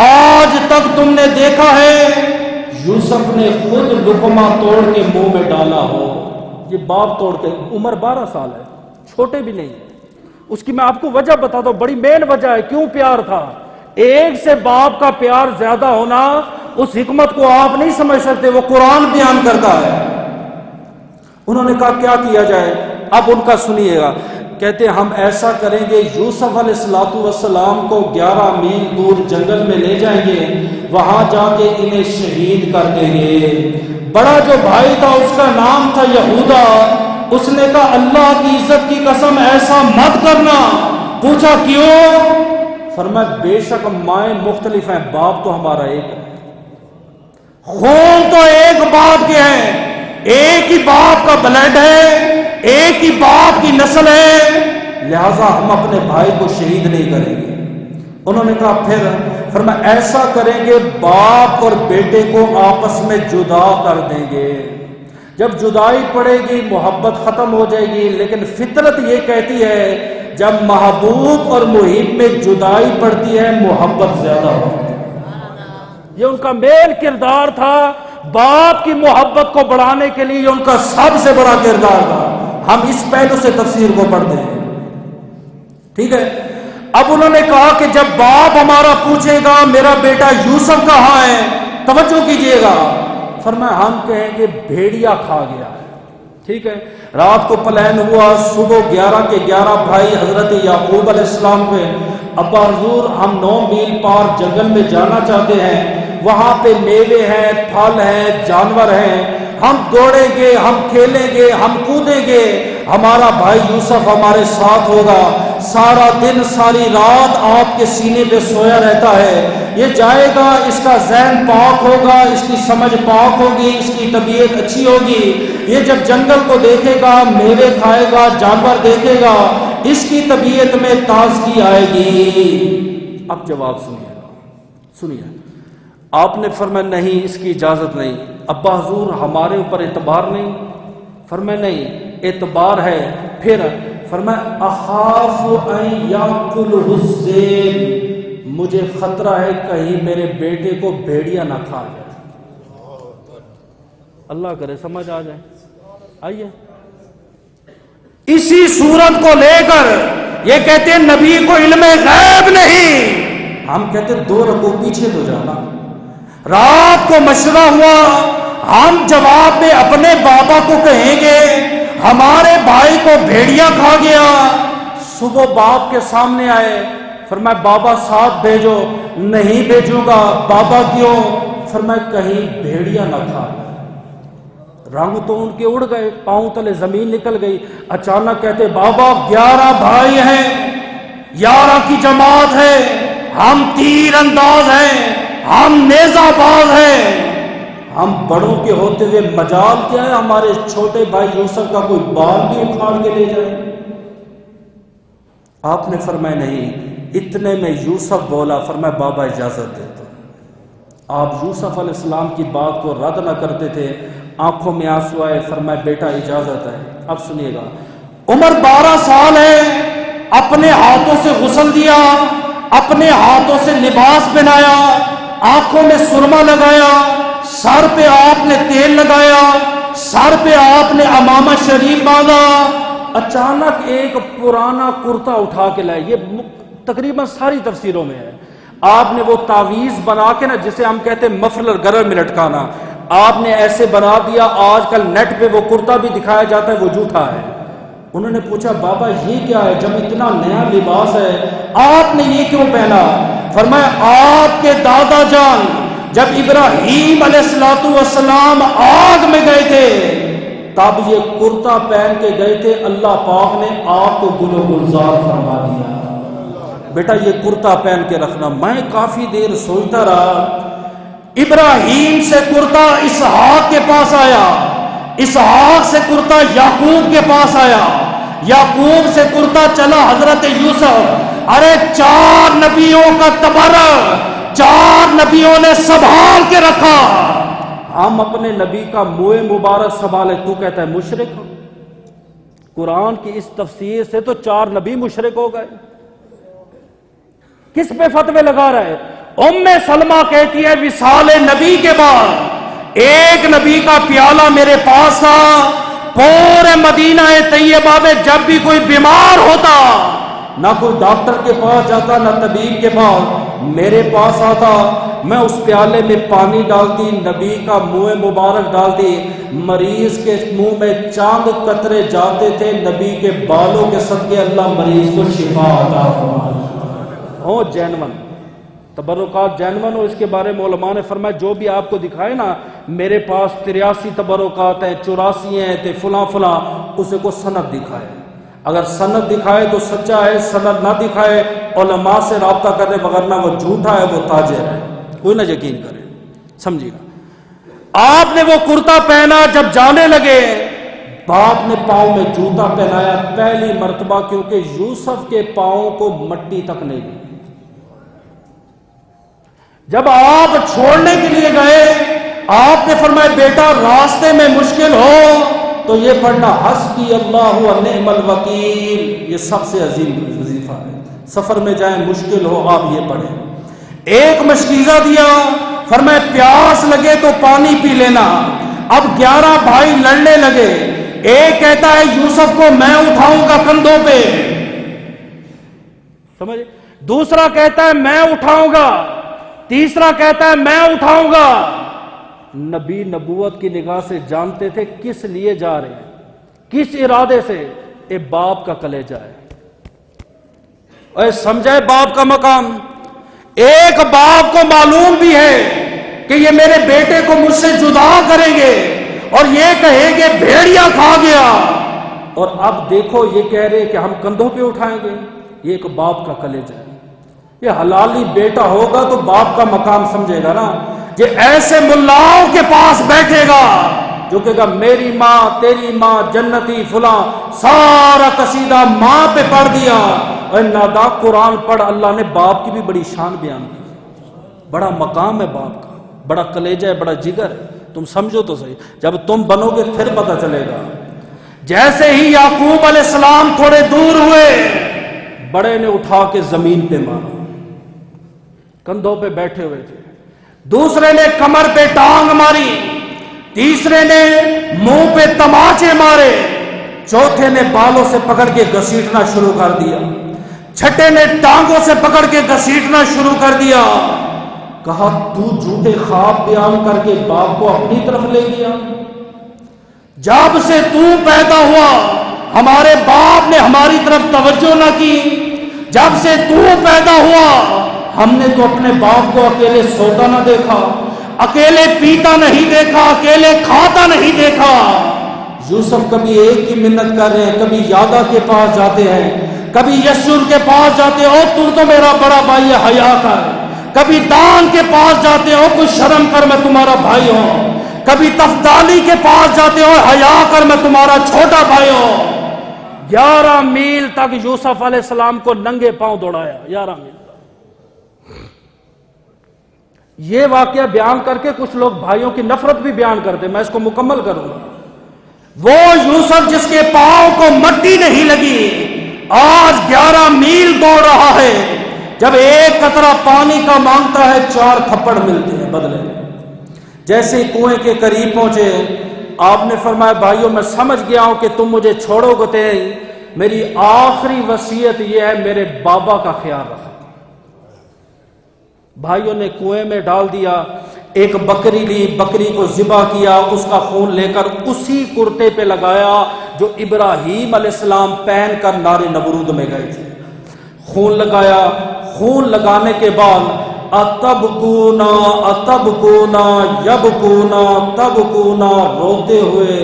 آج تک تم نے دیکھا ہے یوسف نے خود لقمہ توڑ کے منہ میں ڈالا ہو؟ یہ باپ توڑ کے، عمر 12 سال ہے، چھوٹے بھی نہیں ہے۔ اس کی میں آپ کو وجہ بتا دوں، بڑی مین وجہ ہے کیوں پیار تھا۔ ایک سے باپ کا پیار زیادہ ہونا، اس حکمت کو آپ نہیں سمجھ سکتے، وہ قرآن بیان کرتا ہے۔ انہوں نے کہا کیا کیا جائے؟ اب ان کا سنیے گا، کہتے ہم ایسا کریں گے یوسف علیہ السلام کو 11 میل دور جنگل میں لے جائیں گے، وہاں جا کے انہیں شہید کر دیں گے۔ بڑا جو بھائی تھا اس کا نام تھا یہودا، اس نے کہا اللہ کی عزت کی قسم ایسا مت کرنا۔ پوچھا کیوں؟ فرمایا بے شک مائیں مختلف ہیں، باپ تو ہمارا ایک ہے، خون تو ایک باپ کے ہیں، ایک ہی باپ کا بلڈ ہے، ایک ہی باپ کی نسل ہے، لہذا ہم اپنے بھائی کو شہید نہیں کریں گے۔ انہوں نے کہا پھر؟ فرمایا ایسا کریں گے باپ اور بیٹے کو آپس میں جدا کر دیں گے، جب جدائی پڑے گی محبت ختم ہو جائے گی، لیکن فطرت یہ کہتی ہے جب محبوب اور محب میں جدائی پڑتی ہے محبت زیادہ ہوتی ہے۔ یہ ان کا میل کردار تھا، باپ کی محبت کو بڑھانے کے لیے ان کا سب سے بڑا کردار تھا۔ ہم اس پہلو سے تفسیر کو پڑھتے ہیں، ٹھیک ہے؟ اب انہوں نے کہا کہ جب باپ ہمارا پوچھے گا میرا بیٹا یوسف کہاں ہے، توجہ کیجئے گا، فرمایا ہم کہیں گے بھیڑیا کھا گیا ہے، ٹھیک ہے؟ رات کو پلان ہوا، صبح 11 کے 11 بھائی حضرت یعقوب علیہ السلام پہ، ابا حضور ہم 9 میل پار جنگل میں جانا چاہتے ہیں، وہاں پہ میوے ہیں، پھل ہیں، جانور ہیں، ہم دوڑیں گے، ہم کھیلیں گے، ہم کودیں گے، ہمارا بھائی یوسف ہمارے ساتھ ہوگا، سارا دن ساری رات آپ کے سینے پہ سویا رہتا ہے، یہ جائے گا، اس کا ذہن پاک ہوگا، اس کی سمجھ پاک ہوگی، اس کی طبیعت اچھی ہوگی، یہ جب جنگل کو دیکھے گا، میوے کھائے گا، جانور دیکھے گا، اس کی طبیعت میں تازگی آئے گی۔ اب جواب سنیے، آپ نے فرمایا نہیں، اس کی اجازت نہیں۔ ابا حضور ہمارے اوپر اعتبار نہیں؟ فرمایا نہیں، اعتبار ہے۔ پھر فرمایا اخاف ان یاکلہ الذئب، مجھے خطرہ ہے کہیں میرے بیٹے کو بھیڑیا نہ کھا جائے۔ اللہ کرے سمجھ آ جائے۔ آئیے اسی صورت کو لے کر یہ کہتے ہیں نبی کو علم غیب نہیں، ہم کہتے ہیں 2 رکوع پیچھے تو جانا۔ رات کو مشورہ ہوا، ہم جواب میں اپنے بابا کو کہیں گے ہمارے بھائی کو بھیڑیا کھا گیا۔ صبح باپ کے سامنے آئے، فرمایا بابا ساتھ بھیجو۔ نہیں بھیجوں گا۔ بابا کیوں؟ فرمایا کہیں بھیڑیا نہ کھا جائے۔ رنگ تو ان کے اڑ گئے، پاؤں تلے زمین نکل گئی۔ اچانک کہتے بابا 11 بھائی ہیں، 11 کی جماعت ہے، ہم تیر انداز ہیں، ہم نیزہ باز ہیں، ہم بڑوں کے ہوتے ہوئے مجال کیا ہے ہمارے چھوٹے بھائی یوسف کا کوئی بال بھی اکھاڑ کے لے جائے۔ آپ نے فرمایا نہیں۔ اتنے میں یوسف بولا، فرمایا بابا اجازت دے دو۔ آپ یوسف علیہ السلام کی بات کو رد نہ کرتے تھے، آنکھوں میں آنسو آئے، فرمایا بیٹا اجازت ہے۔ اب سنیے گا، عمر 12 سال ہے، اپنے ہاتھوں سے غسل دیا، اپنے ہاتھوں سے لباس پہنایا، آنکھوں میں سرما لگایا، سر پہ آپ نے تیل لگایا، سر پہ آپ نے عمامہ شریف باندھا۔ اچانک ایک پرانا کرتا اٹھا کے لائے، یہ تقریباً ساری تفسیروں میں ہے۔ آپ نے وہ تعویذ بنا کے نا، جسے ہم کہتے ہیں مفلر گرر میں لٹکانا، آپ نے ایسے بنا دیا۔ آج کل نیٹ پہ وہ کرتا بھی دکھایا جاتا ہے، وہ جھوٹا ہے۔ انہوں نے پوچھا بابا یہ کیا ہے، جب اتنا نیا لباس ہے آپ نے یہ کیوں پہنا؟ فرمایا آپ کے دادا جان جب ابراہیم علیہ السلام آگ میں گئے تھے تب یہ کرتا پہن کے گئے تھے، اللہ پاک نے آپ کو گل و گلزار فرما دیا۔ بیٹا یہ کرتا پہن کے رکھنا۔ میں کافی دیر سوچتا رہا، ابراہیم سے کرتا اسحاق کے پاس آیا، اسحاق سے کرتا یعقوب کے پاس آیا، یعقوب سے کرتا چلا حضرت یوسف۔ ارے 4 نبیوں کا تبرک 4 نبیوں نے سنبھال کے رکھا، ہم اپنے نبی کا منہ مبارک سنبھالے، تو کہتا ہے مشرک ہو؟ قرآن کی اس تفسیر سے تو 4 نبی مشرک ہو گئے۔ کس پہ فتوے لگا رہے؟ ام سلمہ کہتی ہے وصال نبی کے بعد ایک نبی کا پیالہ میرے پاس تھا، پورے مدینہ طیبہ میں جب بھی کوئی بیمار ہوتا، نہ کوئی ڈاکٹر کے پاس جاتا نہ طبیب کے پاس، میرے پاس آتا، میں اس پیالے میں پانی ڈالتی، نبی کا منہ مبارک ڈالتی، مریض کے منہ میں چاند قطرے جاتے تھے، نبی کے بالوں کے صدقے اللہ مریض کو شفا عطا فرماتا۔ ہو جینون تبرکات جینون ہو، اس کے بارے میں علماء نے فرمایا جو بھی آپ کو دکھائے نا میرے پاس 83 تبرکات ہیں، 84 ہیں تے فلاں فلاں، اسے کو سند دکھائے، اگر سند دکھائے تو سچا ہے، سند نہ دکھائے علماء سے رابطہ کرے، وغیرہ وہ جھوٹا ہے، وہ تاجر ہے، کوئی نہ یقین کرے، سمجھیے گا۔ آپ نے وہ کرتا پہنا، جب جانے لگے باپ نے پاؤں میں جوتا پہنایا پہلی مرتبہ، کیونکہ یوسف کے پاؤں کو مٹی تک نہیں دی۔ جب آپ چھوڑنے کے لیے گئے آپ نے فرمایا بیٹا راستے میں مشکل ہو تو یہ پڑھنا حسبی اللہ و نعم الوکیل، یہ سب سے عظیم وظیفہ ہے۔ سفر میں جائیں مشکل ہو آپ یہ پڑھیں۔ ایک مشکیزہ دیا، فرمایا پیاس لگے تو پانی پی لینا۔ اب 11 بھائی لڑنے لگے، ایک کہتا ہے یوسف کو میں اٹھاؤں گا کندھوں پہ، سمجھے، دوسرا کہتا ہے میں اٹھاؤں گا، تیسرا کہتا ہے میں اٹھاؤں گا۔ نبی نبوت کی نگاہ سے جانتے تھے کس لیے جا رہے ہیں، کس ارادے سے، اے باپ کا کلیجہ ہے، اے سمجھے باپ کا مقام۔ ایک باپ کو معلوم بھی ہے کہ یہ میرے بیٹے کو مجھ سے جدا کریں گے اور یہ کہیں گے بھیڑیا کھا گیا، اور اب دیکھو یہ کہہ رہے کہ ہم کندھوں پہ اٹھائیں گے، یہ ایک باپ کا کلیجہ ہے۔ یہ حلالی بیٹا ہوگا تو باپ کا مقام سمجھے گا نا، یہ ایسے ملاؤں کے پاس بیٹھے گا جو کہے گا میری ماں تیری ماں جنتی فلاں، سارا قصیدہ ماں پہ پڑھ دیا۔ اے نادا قرآن پڑھ، اللہ نے باپ کی بھی بڑی شان بیان کی، بڑا مقام ہے باپ کا۔ بڑا کلیجہ ہے، بڑا جگر ہے، تم سمجھو تو صحیح، جب تم بنو گے پھر پتہ چلے گا۔ جیسے ہی یعقوب علیہ السلام تھوڑے دور ہوئے، بڑے نے اٹھا کے زمین پہ مارا، کندھوں پہ بیٹھے ہوئے تھے، دوسرے نے کمر پہ ٹانگ ماری، تیسرے نے منہ پہ تماچے مارے، چوتھے نے بالوں سے پکڑ کے گھسیٹنا شروع کر دیا، چھٹے نے ٹانگوں سے پکڑ کے گھسیٹنا شروع کر دیا۔ کہا تو جھوٹے خواب بیان کر کے باپ کو اپنی طرف لے گیا، جب سے تو پیدا ہوا ہمارے باپ نے ہماری طرف توجہ نہ کی، جب سے تو پیدا ہوا ہم نے تو اپنے باپ کو اکیلے سوتا نہ دیکھا، اکیلے پیتا نہیں دیکھا، اکیلے کھاتا نہیں دیکھا۔ یوسف کبھی ایک کی منت کر رہے ہیں، کبھی یادا کے پاس جاتے ہیں، کبھی یشور کے پاس جاتے ہیں، او تو میرا بڑا بھائی ہے حیا کر، کبھی دان کے پاس جاتے ہو، کچھ شرم کر میں تمہارا بھائی ہوں، کبھی تفدالی کے پاس جاتے ہو، حیا کر میں تمہارا چھوٹا بھائی ہوں۔ 11 میل تک یوسف علیہ السلام کو ننگے پاؤں دوڑایا، 11 میل۔ یہ واقعہ بیان کر کے کچھ لوگ بھائیوں کی نفرت بھی بیان کرتے، میں اس کو مکمل کروں گا۔ وہ یوسف جس کے پاؤں کو مٹی نہیں لگی آج 11 میل دوڑ رہا ہے، جب ایک قطرہ پانی کا مانگتا ہے 4 تھپڑ ملتے ہیں بدلے میں۔ جیسے ہی کنویں کے قریب پہنچے آپ نے فرمایا بھائیوں میں سمجھ گیا ہوں کہ تم مجھے چھوڑو گے، میری آخری وصیت یہ ہے میرے بابا کا خیال رکھو۔ بھائیوں نے کنویں میں ڈال دیا، ایک بکری لی، بکری کو ذبح کیا، اس کا خون لے کر اسی کرتے پہ لگایا جو ابراہیم علیہ السلام پہن کر نار نمرود میں گئے تھے، خون لگایا۔ خون لگانے کے بعد اتبکونا اتبکونا یبکونا تبکونا، روتے ہوئے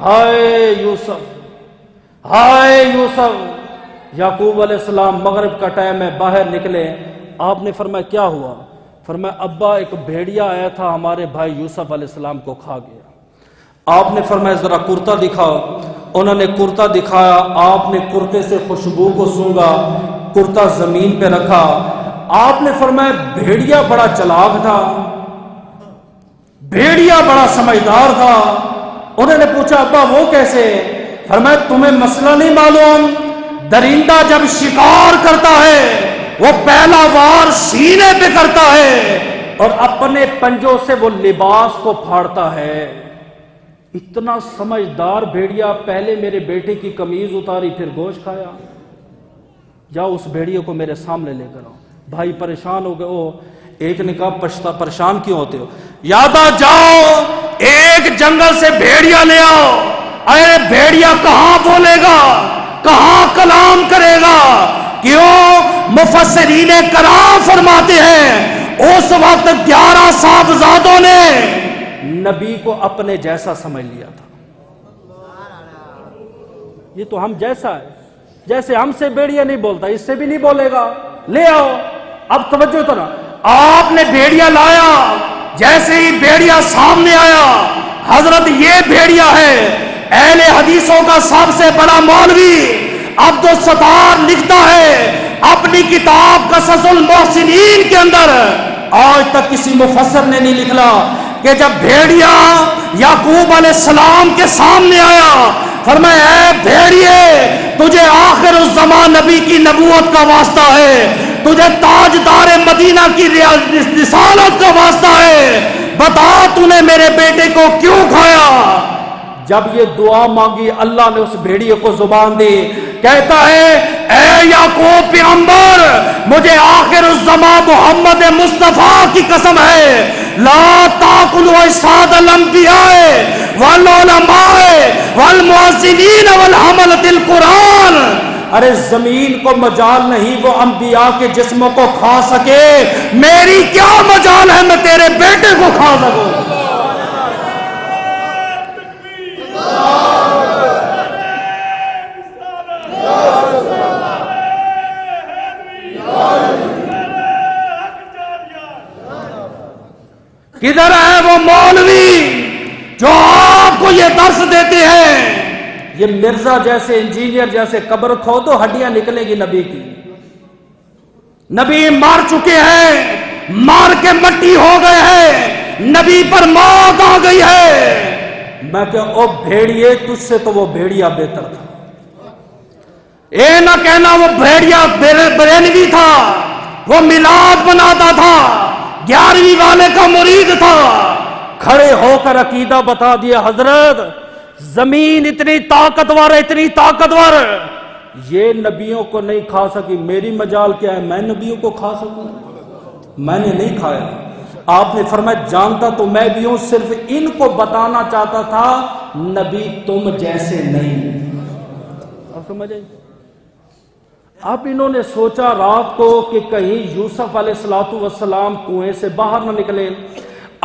ہائے یوسف ہائے یوسف۔ یعقوب علیہ السلام مغرب کا ٹائم ہے، باہر نکلے، آپ نے فرمایا کیا ہوا؟ فرمایا ابا ایک بھیڑیا آیا تھا ہمارے بھائی یوسف علیہ السلام کو کھا گیا۔ آپ نے فرمایا ذرا کرتا دکھاؤ، انہوں نے کرتا دکھایا، آپ نے کرتے سے خوشبو کو سونگا، کرتا زمین پہ رکھا۔ آپ نے فرمایا بھیڑیا بڑا چلاک تھا، بھیڑیا بڑا سمجھدار تھا۔ انہوں نے پوچھا ابا وہ کیسے؟ فرمایا تمہیں مسئلہ نہیں معلوم، درندہ جب شکار کرتا ہے وہ پہلا وار سینے پہ کرتا ہے اور اپنے پنجوں سے وہ لباس کو پھاڑتا ہے۔ اتنا سمجھدار بھیڑیا پہلے میرے بیٹے کی قمیض اتاری پھر گوشت کھایا۔ جاؤ اس بھیڑیے کو میرے سامنے لے کر آؤ۔ بھائی پریشان ہو گئے، ایک نے کہا پریشان کیوں ہوتے ہو؟ یادا جاؤ ایک جنگل سے بھیڑیا لے آؤ۔ ارے بھیڑیا کہاں بولے گا، کہاں کلام کرے گا؟ کیوں؟ مفسرین کرام فرماتے ہیں اس وقت 11 صاحبزادوں نے نبی کو اپنے جیسا سمجھ لیا تھا۔ یہ تو ہم جیسا ہے، جیسے ہم سے بھیڑیا نہیں بولتا اس سے بھی نہیں بولے گا، لے آؤ۔ اب توجہ تو نا، آپ نے بھیڑیا لایا، جیسے ہی بھیڑیا سامنے آیا، حضرت یہ بھیڑیا ہے، اہل حدیثوں کا سب سے بڑا مولوی عبد الستار لکھتا ہے اپنی کتاب قصص المحسنین کے اندر، آج تک کسی مفسر نے نہیں لکھا کہ جب بھیڑیا یعقوب علیہ السلام کے سامنے آیا، فرمایا اے بھیڑیے تجھے آخر الزمان نبی کی نبوت کا واسطہ ہے، تجھے تاجدار مدینہ کی رسالت کا واسطہ ہے، بتا تو نے میرے بیٹے کو کیوں کھایا؟ جب یہ دعا مانگی اللہ نے اس بھیڑیے کو زبان دی، کہتا ہے اے یعقوب پیغمبر مجھے آخر الزمان محمد مصطفیٰ کی قسم ہے، لا تاکلوا اجساد الانبیاء والعلماء والمؤذنین والحملۃ القرآن۔ ارے زمین کو مجال نہیں وہ انبیاء کے جسموں کو کھا سکے، میری کیا مجال ہے میں تیرے بیٹے کو کھا سکوں؟ کدھر ہے وہ مولوی جو آپ کو یہ درس دیتے ہیں؟ یہ مرزا جیسے انجینئر جیسے قبر کھودو ہڈیاں نکلے گی نبی کی، نبی مار چکے ہیں، مار کے مٹی ہو گئے ہیں، نبی پر موت آ گئی ہے۔ میں کہ او بھیڑیے، تجھ سے تو وہ بھیڑیا بہتر تھا۔ اے نہ کہنا وہ بھیڑیا بریلوی تھا، وہ میلاد بناتا تھا، 11ویں والے کا مرید تھا۔ کھڑے ہو کر عقیدہ بتا دیا، حضرت زمین اتنی طاقتور ہے، اتنی طاقتور، یہ نبیوں کو نہیں کھا سکی، میری مجال کیا ہے، میں نبیوں کو کھا سکوں؟ میں نے نہیں کھایا۔ آپ نے فرمایا جانتا تو میں بھی ہوں، صرف ان کو بتانا چاہتا تھا نبی تم جیسے نہیں۔ آپ سمجھ آئی؟ اب انہوں نے سوچا رات کو کہ کہیں یوسف علیہ السلام کنویں سے باہر نہ نکلے۔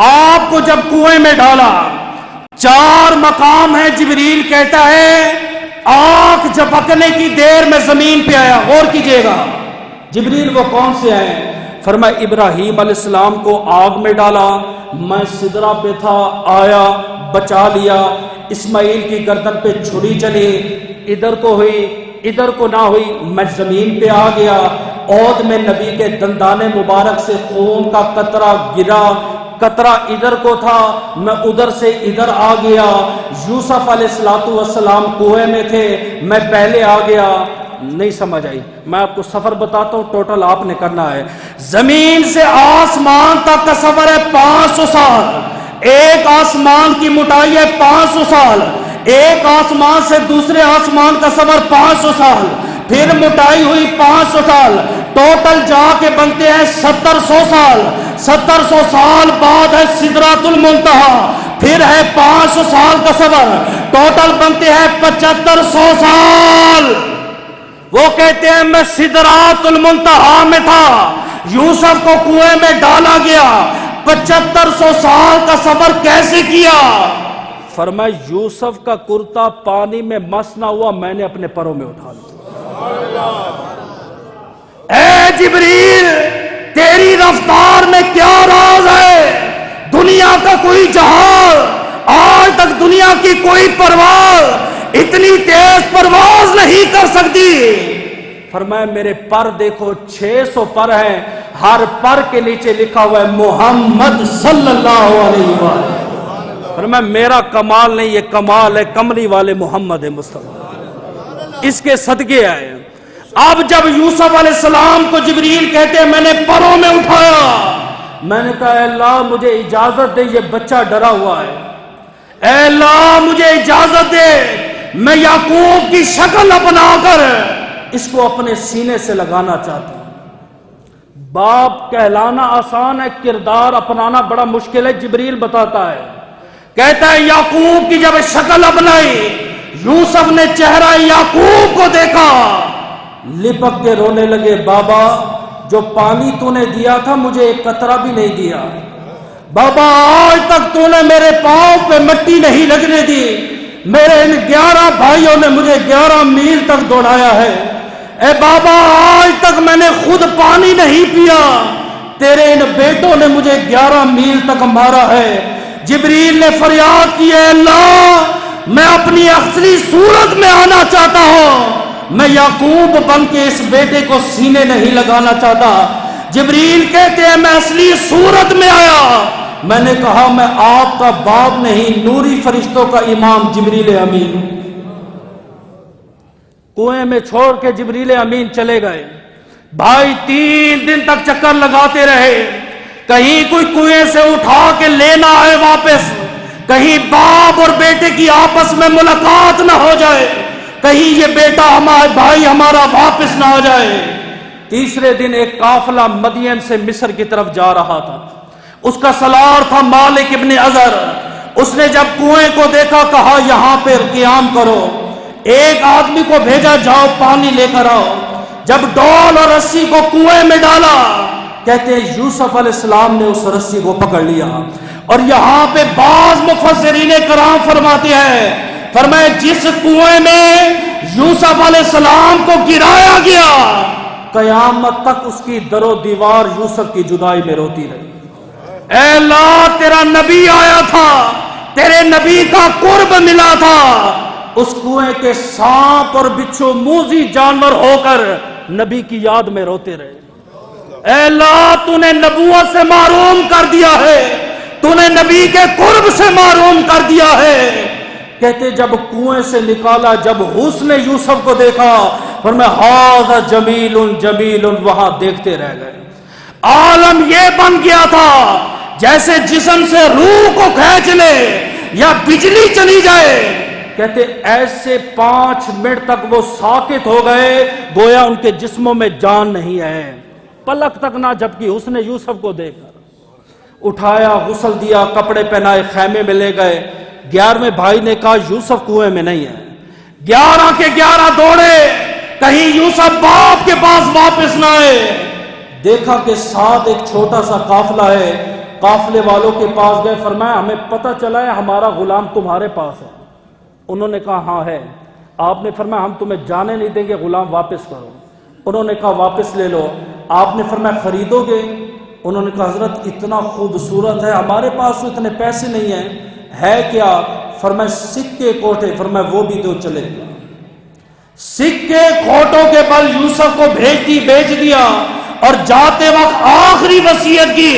آپ کو جب کنویں میں ڈالا، 4 مقام ہے، جبریل کہتا ہے آنکھ جھپکنے کی دیر میں زمین پہ آیا، غور کیجئے گا۔ جبریل وہ کون سے آئے؟ فرمایا ابراہیم علیہ السلام کو آگ میں ڈالا، میں سدرہ پہ تھا، آیا بچا لیا۔ اسماعیل کی گردن پہ چھری چلی، ادھر کو ہوئی ادھر کو نہ ہوئی، میں زمین پہ آ گیا۔ عود میں نبی کے دندان مبارک سے خون کا قطرہ گرا، قطرہ ادھر کو تھا، میں ادھر سے ادھر آ گیا۔ یوسف علیہ السلام کنویں میں تھے، میں پہلے آ گیا۔ نہیں سمجھ آئی؟ میں آپ کو سفر بتاتا ہوں، ٹوٹل آپ نے کرنا ہے۔ زمین سے آسمان تک کا سفر ہے 500 سال، ایک آسمان کی موٹائی ہے 500 سال، ایک آسمان سے دوسرے آسمان کا سفر 500 سال، پھر موٹائی ہوئی 500 سال، ٹوٹل جا کے بنتے ہیں 1700 سال۔ 1700 سال بعد ہے سدرۃ المنتہا، پھر ہے 500 سال کا سفر، ٹوٹل بنتے ہیں 7500 سال۔ وہ کہتے ہیں میں سدرۃ المنتہا میں تھا، یوسف کو کنویں میں ڈالا گیا، 7500 سال کا سفر کیسے کیا؟ فرمایا یوسف کا کرتا پانی میں مس نہ ہوا، میں نے اپنے پروں میں اٹھا لیا۔ اے جبریل، تیری رفتار میں کیا راز ہے؟ دنیا کا کوئی جہاز، آج تک دنیا کی کوئی پرواز اتنی تیز پرواز نہیں کر سکتی۔ فرمایا میرے پر دیکھو 600 پر ہیں، ہر پر کے نیچے لکھا ہوا ہے محمد صلی اللہ علیہ وسلم۔ فرمایا میرا کمال نہیں، یہ کمال ہے کملی والے محمد مصطفیٰ، اس کے صدقے آئے۔ اب جب یوسف علیہ السلام کو جبریل کہتے ہیں میں نے پروں میں اٹھایا، میں نے کہا اے اللہ مجھے اجازت دے، یہ بچہ ڈرا ہوا ہے، اے اللہ مجھے اجازت دے، میں یعقوب کی شکل اپنا کر اس کو اپنے سینے سے لگانا چاہتا ہوں۔ باپ کہلانا آسان ہے، کردار اپنانا بڑا مشکل ہے۔ جبریل بتاتا ہے، کہتا ہے یعقوب کی جب شکل اپنائی، یوسف نے چہرہ یعقوب کو دیکھا، لپک کے رونے لگے، بابا جو پانی تو نے دیا تھا مجھے ایک قطرہ بھی نہیں دیا، بابا آج تک تو نے میرے پاؤں پہ مٹی نہیں لگنے دی، میرے ان 11 بھائیوں نے مجھے 11 میل تک دوڑایا ہے، اے بابا آج تک میں نے خود پانی نہیں پیا، تیرے ان بیٹوں نے مجھے 11 میل تک مارا ہے۔ جبریل نے فریاد کی، اے اللہ میں اپنی اصلی صورت میں آنا چاہتا ہوں، میں یعقوب بن کے اس بیٹے کو سینے نہیں لگانا چاہتا۔ جبریل کہتے ہیں میں اصلی صورت میں آیا، میں نے کہا میں آپ کا باپ نہیں، نوری فرشتوں کا امام جبریل امین ہوں۔ کنویں میں چھوڑ کے جبریل امین چلے گئے۔ بھائی 3 دن تک چکر لگاتے رہے، کہیں کوئی کنویں سے اٹھا کے لینا آئے واپس، کہیں باپ اور بیٹے کی آپس میں ملاقات نہ ہو جائے، کہیں یہ بیٹا ہمارا بھائی ہمارا واپس نہ آ جائے۔ تیسرے دن ایک قافلہ مدین سے مصر کی طرف جا رہا تھا، اس کا سالار تھا مالک ابن ازر۔ اس نے جب کنویں کو دیکھا کہا یہاں پہ قیام کرو، ایک آدمی کو بھیجا جاؤ پانی لے کر آؤ۔ جب ڈول اور رسی کو کنویں میں ڈالا، کہتے ہیں یوسف علیہ السلام نے اس رسی کو پکڑ لیا، اور یہاں پہ بعض مفسرین کرام فرماتے ہیں، فرمایا جس کنویں میں یوسف علیہ السلام کو گرایا گیا، قیامت تک اس کی در و دیوار یوسف کی جدائی میں روتی رہی۔ اے اللہ تیرا نبی آیا تھا، تیرے نبی کا قرب ملا تھا، اس کنویں کے سانپ اور بچھو موذی جانور ہو کر نبی کی یاد میں روتے رہے۔ اے اللہ تو نے نبوت سے محروم کر دیا ہے، تو نے نبی کے قرب سے محروم کر دیا ہے۔ کہتے جب کنویں سے نکالا، جب حسن یوسف کو دیکھا، فرمایا ھذا جمیل جمیل، وہاں دیکھتے رہ گئے۔ عالم یہ بن گیا تھا جیسے جسم سے روح کو کھینچ لے یا بجلی چلی جائے۔ کہتے ایسے 5 منٹ تک وہ ساکت ہو گئے گویا ان کے جسموں میں جان نہیں ہے، پلک تک نہ جھپکی حسن یوسف کو دیکھ کر۔ اٹھایا، غسل دیا، کپڑے پہنائے، خیمے میں لے گئے۔ 11ویں بھائی نے کہا یوسف کنویں میں نہیں ہے۔ 11 کے 11 دوڑے، کہیں یوسف باپ کے پاس واپس نہ آئے۔ دیکھا کہ ساتھ ایک چھوٹا سا قافلہ ہے، قافلے والوں کے پاس گئے، فرمایا ہمیں پتہ چلا ہے ہمارا غلام تمہارے پاس ہے۔ انہوں نے کہا ہاں ہے۔ آپ نے فرمایا ہم تمہیں جانے نہیں دیں گے، غلام واپس کرو۔ انہوں نے کہا واپس لے لو۔ آپ نے فرمایا خریدو گے؟ انہوں نے کہا حضرت اتنا خوبصورت ہے، ہمارے پاس تو اتنے پیسے نہیں ہیں۔ ہے کیا؟ فرمایا سکے کوٹے۔ فرمایا وہ بھی دو، چلے گا۔ سکے کھوٹوں کے بل یوسف کو بیچ دیا اور جاتے وقت آخری وصیت کی،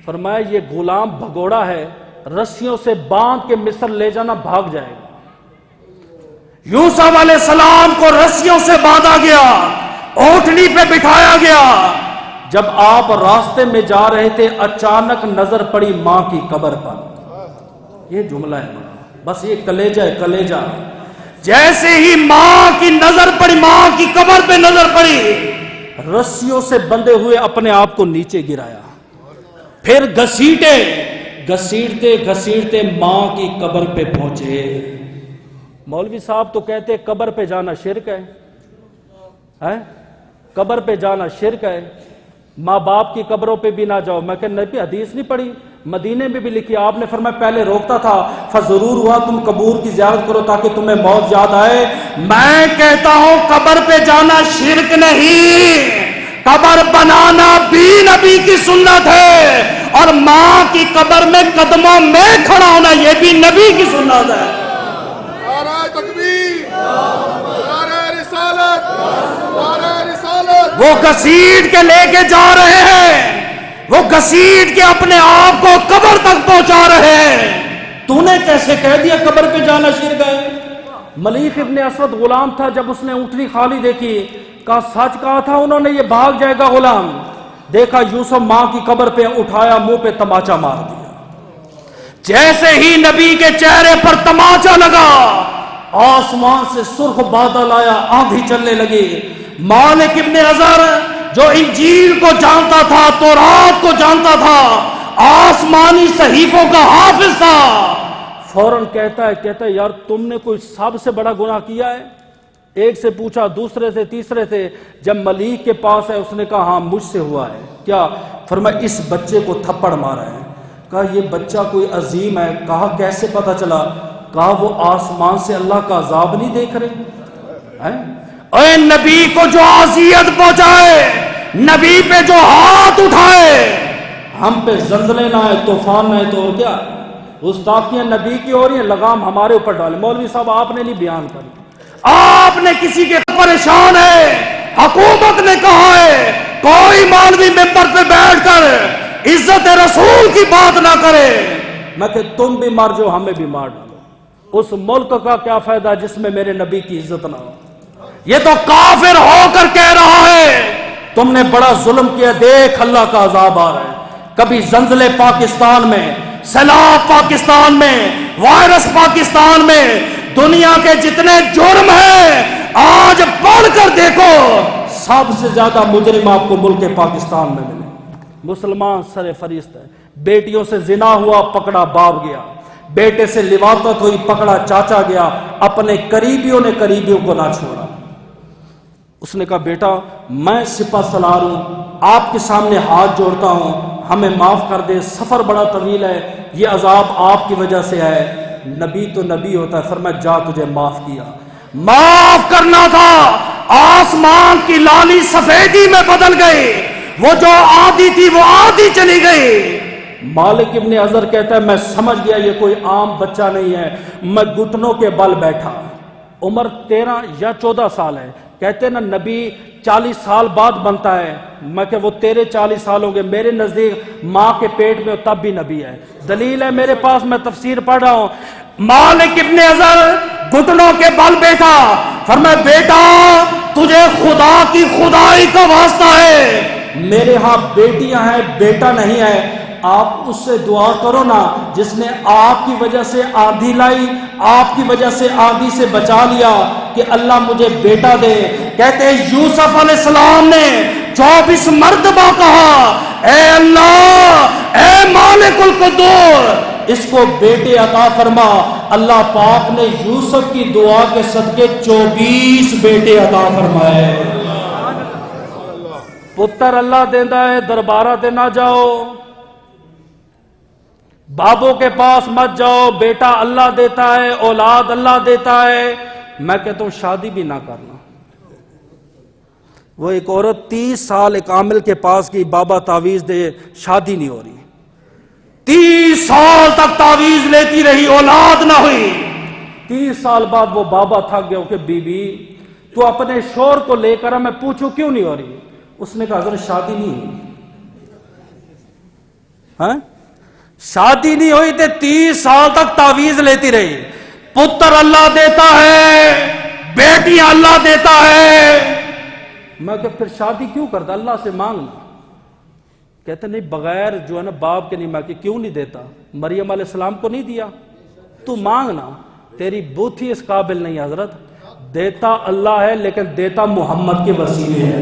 فرمایا یہ غلام بھگوڑا ہے، رسیوں سے باندھ کے مصر لے جانا، بھاگ جائے گا۔ یوسف علیہ السلام کو رسیوں سے باندھا گیا، اونٹنی پہ بٹھایا گیا۔ جب آپ راستے میں جا رہے تھے اچانک نظر پڑی ماں کی قبر پر۔ یہ جملہ ہے بس، یہ کلیجہ ہے، کلیجہ۔ جیسے ہی ماں کی نظر پڑی، ماں کی قبر پہ نظر پڑی، رسیوں سے بندھے ہوئے اپنے آپ کو نیچے گرایا، پھر گھسیٹتے ماں کی قبر پہ پہنچے۔ مولوی صاحب تو کہتے قبر پہ جانا شرک ہے، قبر پہ جانا شرک ہے، ماں باپ کی قبروں پہ بھی نہ جاؤ۔ میں کہ نبی حدیث نہیں پڑھی؟ مدینے میں بھی لکھی، آپ نے فرمایا پہلے روکتا تھا، فضرور ہوا تم قبور کی زیارت کرو تاکہ تمہیں موت یاد آئے۔ میں کہتا ہوں قبر پہ جانا شرک نہیں، قبر بنانا بھی نبی کی سنت ہے، اور ماں کی قبر میں قدموں میں کھڑا ہونا یہ بھی نبی کی سنت ہے۔ نعرہ تکبیر، نعرہ رسالت، نعرہ رسالت۔ وہ گھسیٹ کے لے کے جا رہے ہیں، وہ گھسیٹ کے اپنے آپ کو قبر تک پہنچا رہے ہیں۔ تو نے کیسے کہہ دیا قبر پہ جانا شرک ہے؟ ملیح ابن اسود غلام تھا، جب اس نے اونٹنی خالی دیکھی کہا سچ کہا تھا انہوں نے، یہ بھاگ جائے گا غلام۔ دیکھا یوسف ماں کی قبر پہ، اٹھایا، منہ پہ تماچا مار دیا۔ جیسے ہی نبی کے چہرے پر تماچا لگا، آسمان سے سرخ بادل آیا، آندھی چلنے لگی۔ مالک ابن اظہر جو انجیل کو جانتا تھا، تورات کو جانتا تھا، آسمانی صحیفوں کا حافظ تھا، فوراً کہتا ہے یار تم نے کوئی سب سے بڑا گناہ کیا ہے؟ ایک سے پوچھا، دوسرے سے، تیسرے سے، جب ملیک کے پاس ہے اس نے کہا ہاں مجھ سے ہوا ہے۔ کیا؟ فرمایا اس بچے کو تھپڑ مارا ہے۔ کہا یہ بچہ کوئی عظیم ہے۔ کہا کیسے پتا چلا؟ کہا وہ آسمان سے اللہ کا عذاب نہیں دیکھ رہے ہیں؟ اے نبی کو جو اذیت پہنچائے، نبی پہ جو ہاتھ اٹھائے، ہم پہ زلزلے نہ آئے، طوفان نہ آئے تو اور کیا؟ گستاخیاں نبی کی ہو رہی ہیں، لگام ہمارے اوپر ڈالے۔ مولوی صاحب آپ نے نہیں بیان کری، آپ نے کسی کے پریشان ہے، حکومت نے کہا ہے کوئی مولوی ممبر پہ بیٹھ کر عزت رسول کی بات نہ کرے۔ میں کہ تم بھی مر جاؤ، ہمیں بھی مار ڈالو، اس ملک کا کیا فائدہ جس میں میرے نبی کی عزت نہ ہو؟ یہ تو کافر ہو کر کہہ رہا ہے تم نے بڑا ظلم کیا، دیکھ اللہ کا عذاب آ رہا ہے۔ کبھی زلزلے پاکستان میں، سیلاب پاکستان میں، وائرس پاکستان میں، دنیا کے جتنے جرم ہیں آج پڑھ کر دیکھو، سب سے زیادہ مجرم آپ کو ملک پاکستان میں ملے۔ مسلمان سر فریست ہے، بیٹیوں سے زنا ہوا، پکڑا باپ گیا، بیٹے سے لواطت ہوئی، پکڑا چاچا گیا، اپنے قریبیوں نے قریبیوں کو نہ چھوڑا۔ اس نے کہا بیٹا میں سپہ سالار ہوں، آپ کے سامنے ہاتھ جوڑتا ہوں، ہمیں معاف کر دے، سفر بڑا طویل ہے، یہ عذاب آپ کی وجہ سے ہے۔ نبی تو نبی ہوتا ہے، فرمایا جا تجھے معاف کیا۔ معاف کرنا تھا، آسمان کی لالی سفیدی میں بدل گئی، وہ جو آدھی تھی وہ آدھی چلی گئی۔ مالک ابن اظہر کہتا ہے میں سمجھ گیا یہ کوئی عام بچہ نہیں ہے، میں گھٹنوں کے بل بیٹھا، عمر 13 یا 14 سال ہے، کہتے نا نبی 40 سال بعد بنتا ہے، میں کہ وہ تیرے 40 سال ہوں گے، میرے نزدیک ماں کے پیٹ میں تب بھی نبی ہے۔ دلیل ہے میرے پاس، میں تفسیر پڑھ رہا ہوں۔ مالک ابن ازر گھٹنوں کے بل بیٹھا، فرمایا بیٹا تجھے خدا کی خدائی کا واسطہ ہے، میرے ہاں بیٹیاں ہیں بیٹا نہیں ہے، آپ اس سے دعا کرو نا جس نے آپ کی وجہ سے آندھی لائی، آپ کی وجہ سے آندھی سے بچا لیا، کہ اللہ مجھے بیٹا دے۔ کہتے ہیں یوسف علیہ السلام نے 24 مرتبہ کہا اے اللہ اے مالک القدور اس کو بیٹے عطا فرما۔ اللہ پاک نے یوسف کی دعا کے صدقے 24 بیٹے عطا فرمائے۔ پتر اللہ دیتا ہے، دربارہ تے نہ جاؤ، بابوں کے پاس مت جاؤ، بیٹا اللہ دیتا ہے، اولاد اللہ دیتا ہے۔ میں کہتا ہوں شادی بھی نہ کرنا۔ وہ ایک عورت 30 سال ایک عامل کے پاس کی، بابا تعویذ دے، شادی نہیں ہو رہی، 30 سال تک تعویذ لیتی رہی، اولاد نہ ہوئی۔ 30 سال بعد وہ بابا تھک گیا کہ بی بی تو اپنے شوہر کو لے کر میں پوچھوں کیوں نہیں ہو رہی؟ اس نے کہا حضرت شادی نہیں ہوئی۔ ہاں شادی نہیں ہوئی تھے، 30 سال تک تعویذ لیتی رہی۔ پتر اللہ دیتا ہے، بیٹیاں اللہ دیتا ہے، میں کہ پھر شادی کیوں کرتا؟ اللہ سے مانگنا۔ کہتے نہیں بغیر جو ہے نا باپ کے نہیں، میں کہ کیوں نہیں دیتا؟ مریم علیہ السلام کو نہیں دیا، تو مانگنا، تیری بوتھی اس قابل نہیں حضرت۔ دیتا اللہ ہے لیکن دیتا محمد کے وسیلے ہے،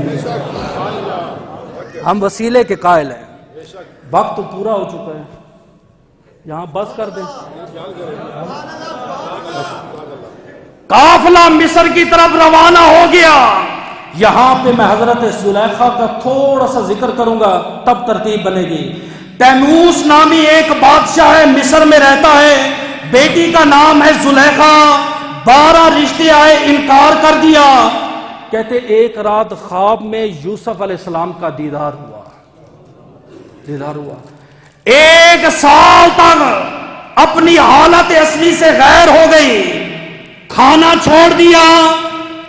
ہم وسیلے کے قائل ہیں۔ وقت تو پورا ہو چکا ہے، یہاں بس کر دیں۔ قافلہ مصر کی طرف روانہ ہو گیا۔ یہاں پہ میں حضرت زلیخا کا تھوڑا سا ذکر کروں گا تب ترتیب بنے گی۔ تیموس نامی ایک بادشاہ ہے، مصر میں رہتا ہے، بیٹی کا نام ہے زلیخا۔ 12 رشتے آئے، انکار کر دیا۔ کہتے ایک رات خواب میں یوسف علیہ السلام کا دیدار ہوا۔ 1 سال تک اپنی حالت اصلی سے غیر ہو گئی، کھانا چھوڑ دیا،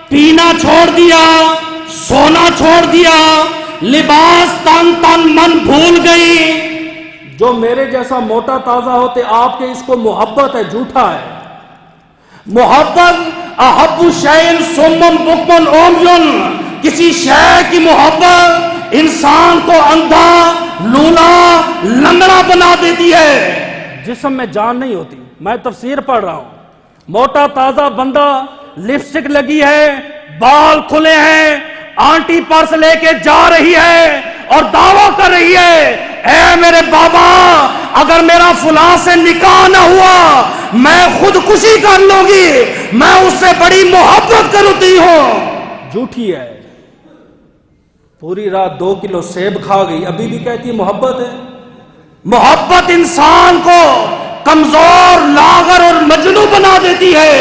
پینا چھوڑ دیا، سونا چھوڑ دیا، لباس تن من بھول گئی۔ جو میرے جیسا موٹا تازہ ہوتے آپ کے اس کو محبت ہے، جھوٹا ہے۔ محبت احب شیء صم بکم عمی، کسی شے کی محبت انسان کو اندھا، لولا، لنگڑا بنا دیتی ہے، جسم میں جان نہیں ہوتی۔ میں تفسیر پڑھ رہا ہوں، موٹا تازہ بندہ، لپسٹک لگی ہے، بال کھلے ہیں، آنٹی پرس لے کے جا رہی ہے اور دعویٰ کر رہی ہے اے میرے بابا اگر میرا فلاں سے نکاح نہ ہوا میں خودکشی کر لوں گی، میں اس سے بڑی محبت کرتی ہوں۔ جھوٹی ہے، پوری رات 2 کلو سیب کھا گئی، ابھی بھی کہتی ہے محبت ہے۔ محبت انسان کو کمزور، لاغر اور مجنون بنا دیتی ہے۔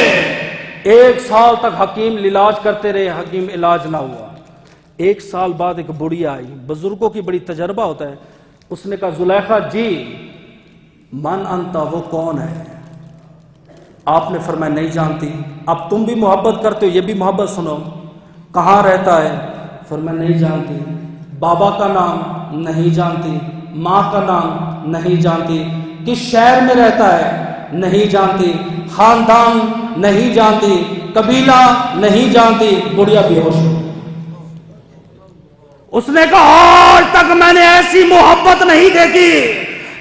1 سال تک حکیم علاج کرتے رہے، حکیم علاج نہ ہوا۔ 1 سال بعد ایک بڑھیا آئی، بزرگوں کی بڑی تجربہ ہوتا ہے، اس نے کہا زلیخا جی من انتا، وہ کون ہے؟ آپ نے فرمایا نہیں جانتی۔ اب تم بھی محبت کرتے ہو، یہ بھی محبت سنو۔ کہاں رہتا ہے؟ فرمایا نہیں جانتی۔ بابا کا نام نہیں جانتی، ماں کا نام نہیں جانتی، کس شہر میں رہتا ہے نہیں جانتی، خاندان نہیں جانتی، قبیلہ نہیں جانتی۔ بڑھیا بے ہوش ہو۔ اس نے کہا آج تک میں نے ایسی محبت نہیں دیکھی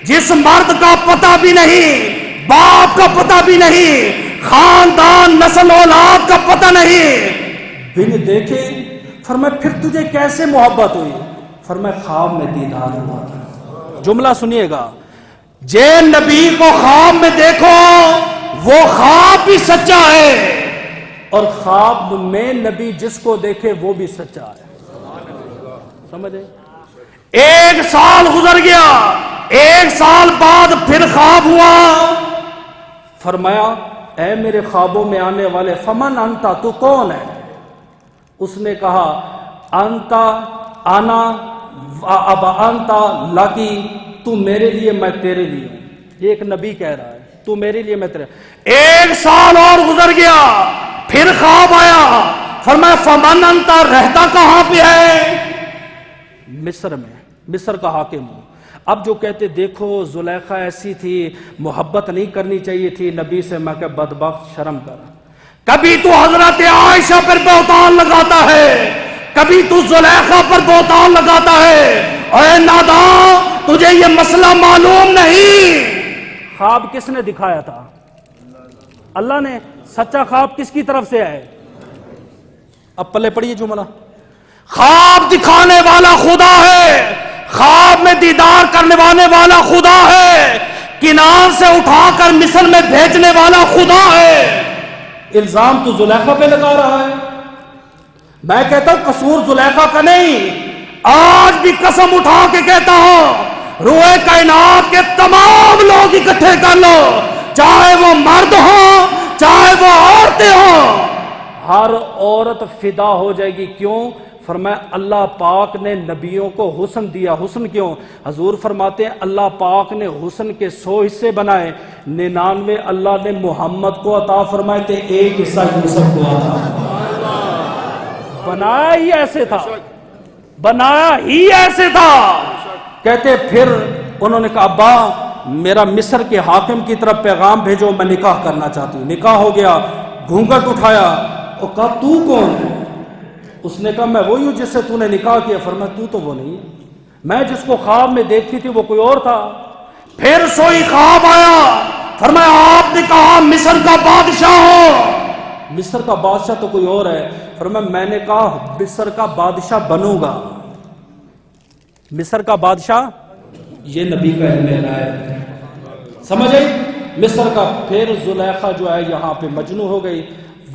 جس مرد کا پتہ بھی نہیں، باپ کا پتہ بھی نہیں، خاندان نسل اولاد کا پتہ نہیں، بن دیکھے۔ فرمایا پھر تجھے کیسے محبت ہوئی؟ فرمایا خواب میں دیدار ہوا۔ جملہ سنیے گا، جے نبی کو خواب میں دیکھو وہ خواب بھی سچا ہے، اور خواب میں نبی جس کو دیکھے وہ بھی سچا ہے۔ سمجھے؟ 1 سال گزر گیا، 1 سال بعد پھر خواب ہوا۔ فرمایا اے میرے خوابوں میں آنے والے فمن انتا، تو کون ہے؟ اس نے کہا انتا انا اب انتا لکی، تو میرے لیے میں تیرے لیے ہوں۔ یہ ایک نبی کہہ رہا ہے تو میرے لیے میں تیرے۔ 1 سال اور گزر گیا، پھر خواب آیا۔ فرمایا فمن انت، رہتا کہاں پہ ہے؟ مصر میں، مصر کا حاکم ہوں۔ اب جو کہتے دیکھو زلیخا ایسی تھی، محبت نہیں کرنی چاہیے تھی نبی سے، میں کہ بدبخت شرم کر، کبھی تو حضرت عائشہ پر بہتان لگاتا ہے، کبھی تو زلیخا پر بہتان لگاتا ہے، اے نادان تجھے یہ مسئلہ معلوم نہیں۔ خواب کس نے دکھایا تھا؟ اللہ نے۔ سچا خواب کس کی طرف سے ہے؟ اب پلے پڑیے جملہ، خواب دکھانے والا خدا ہے، خواب میں دیدار کرنے والا خدا ہے، کنان سے اٹھا کر مصر میں بھیجنے والا خدا ہے۔ الزام تو زلیخا پہ لگا رہا ہے۔ میں کہتا ہوں قصور زلیخا کا نہیں، آج بھی قسم اٹھا کے کہتا ہوں روئے کائنات کے تمام لوگ اکٹھے کر لو، چاہے وہ مرد ہوں چاہے وہ عورتیں ہوں، ہر عورت فدا ہو جائے گی۔ کیوں؟ فرمایا اللہ پاک نے نبیوں کو حسن دیا۔ حسن کیوں؟ حضور فرماتے ہیں اللہ پاک نے حسن کے 100 حصے بنائے، 99 اللہ نے محمد کو عطا فرمائے تھے، ایک حصہ یوسف کو عطا فرمایا۔ بنایا ہی ایسے تھا، بنایا ہی ایسے تھا۔ کہتے پھر انہوں نے کہا ابا میرا مصر کے حاکم کی طرف پیغام بھیجو، میں نکاح کرنا چاہتی ہوں۔ نکاح ہو گیا، گھونگھٹ اٹھایا اور کہا تو کون ہے؟ اس نے کہا میں وہی ہوں جس سے تو نے نکاح کیا۔ فرمایا تو وہ نہیں ہے، میں جس کو خواب میں دیکھتی تھی وہ کوئی اور تھا۔ پھر سوئی خواب آیا، فرمایا آپ نے کہا مصر کا بادشاہ ہو۔ مصر کا بادشاہ تو کوئی اور ہے۔ فرمایا میں نے کہا مصر کا بادشاہ بنوں گا۔ مصر کا بادشاہ، یہ نبی کا علم غیب ہے، سمجھ آئی؟ مصر کا۔ پھر زلیخا جو ہے یہاں پہ مجنون ہو گئی۔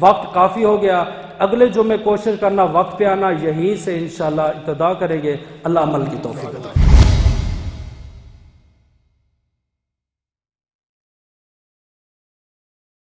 وقت کافی ہو گیا، اگلے جمعے کوشش کرنا وقت پہ آنا، یہیں سے انشاءاللہ ابتدا کریں گے۔ اللہ عمل کی توفیق عطا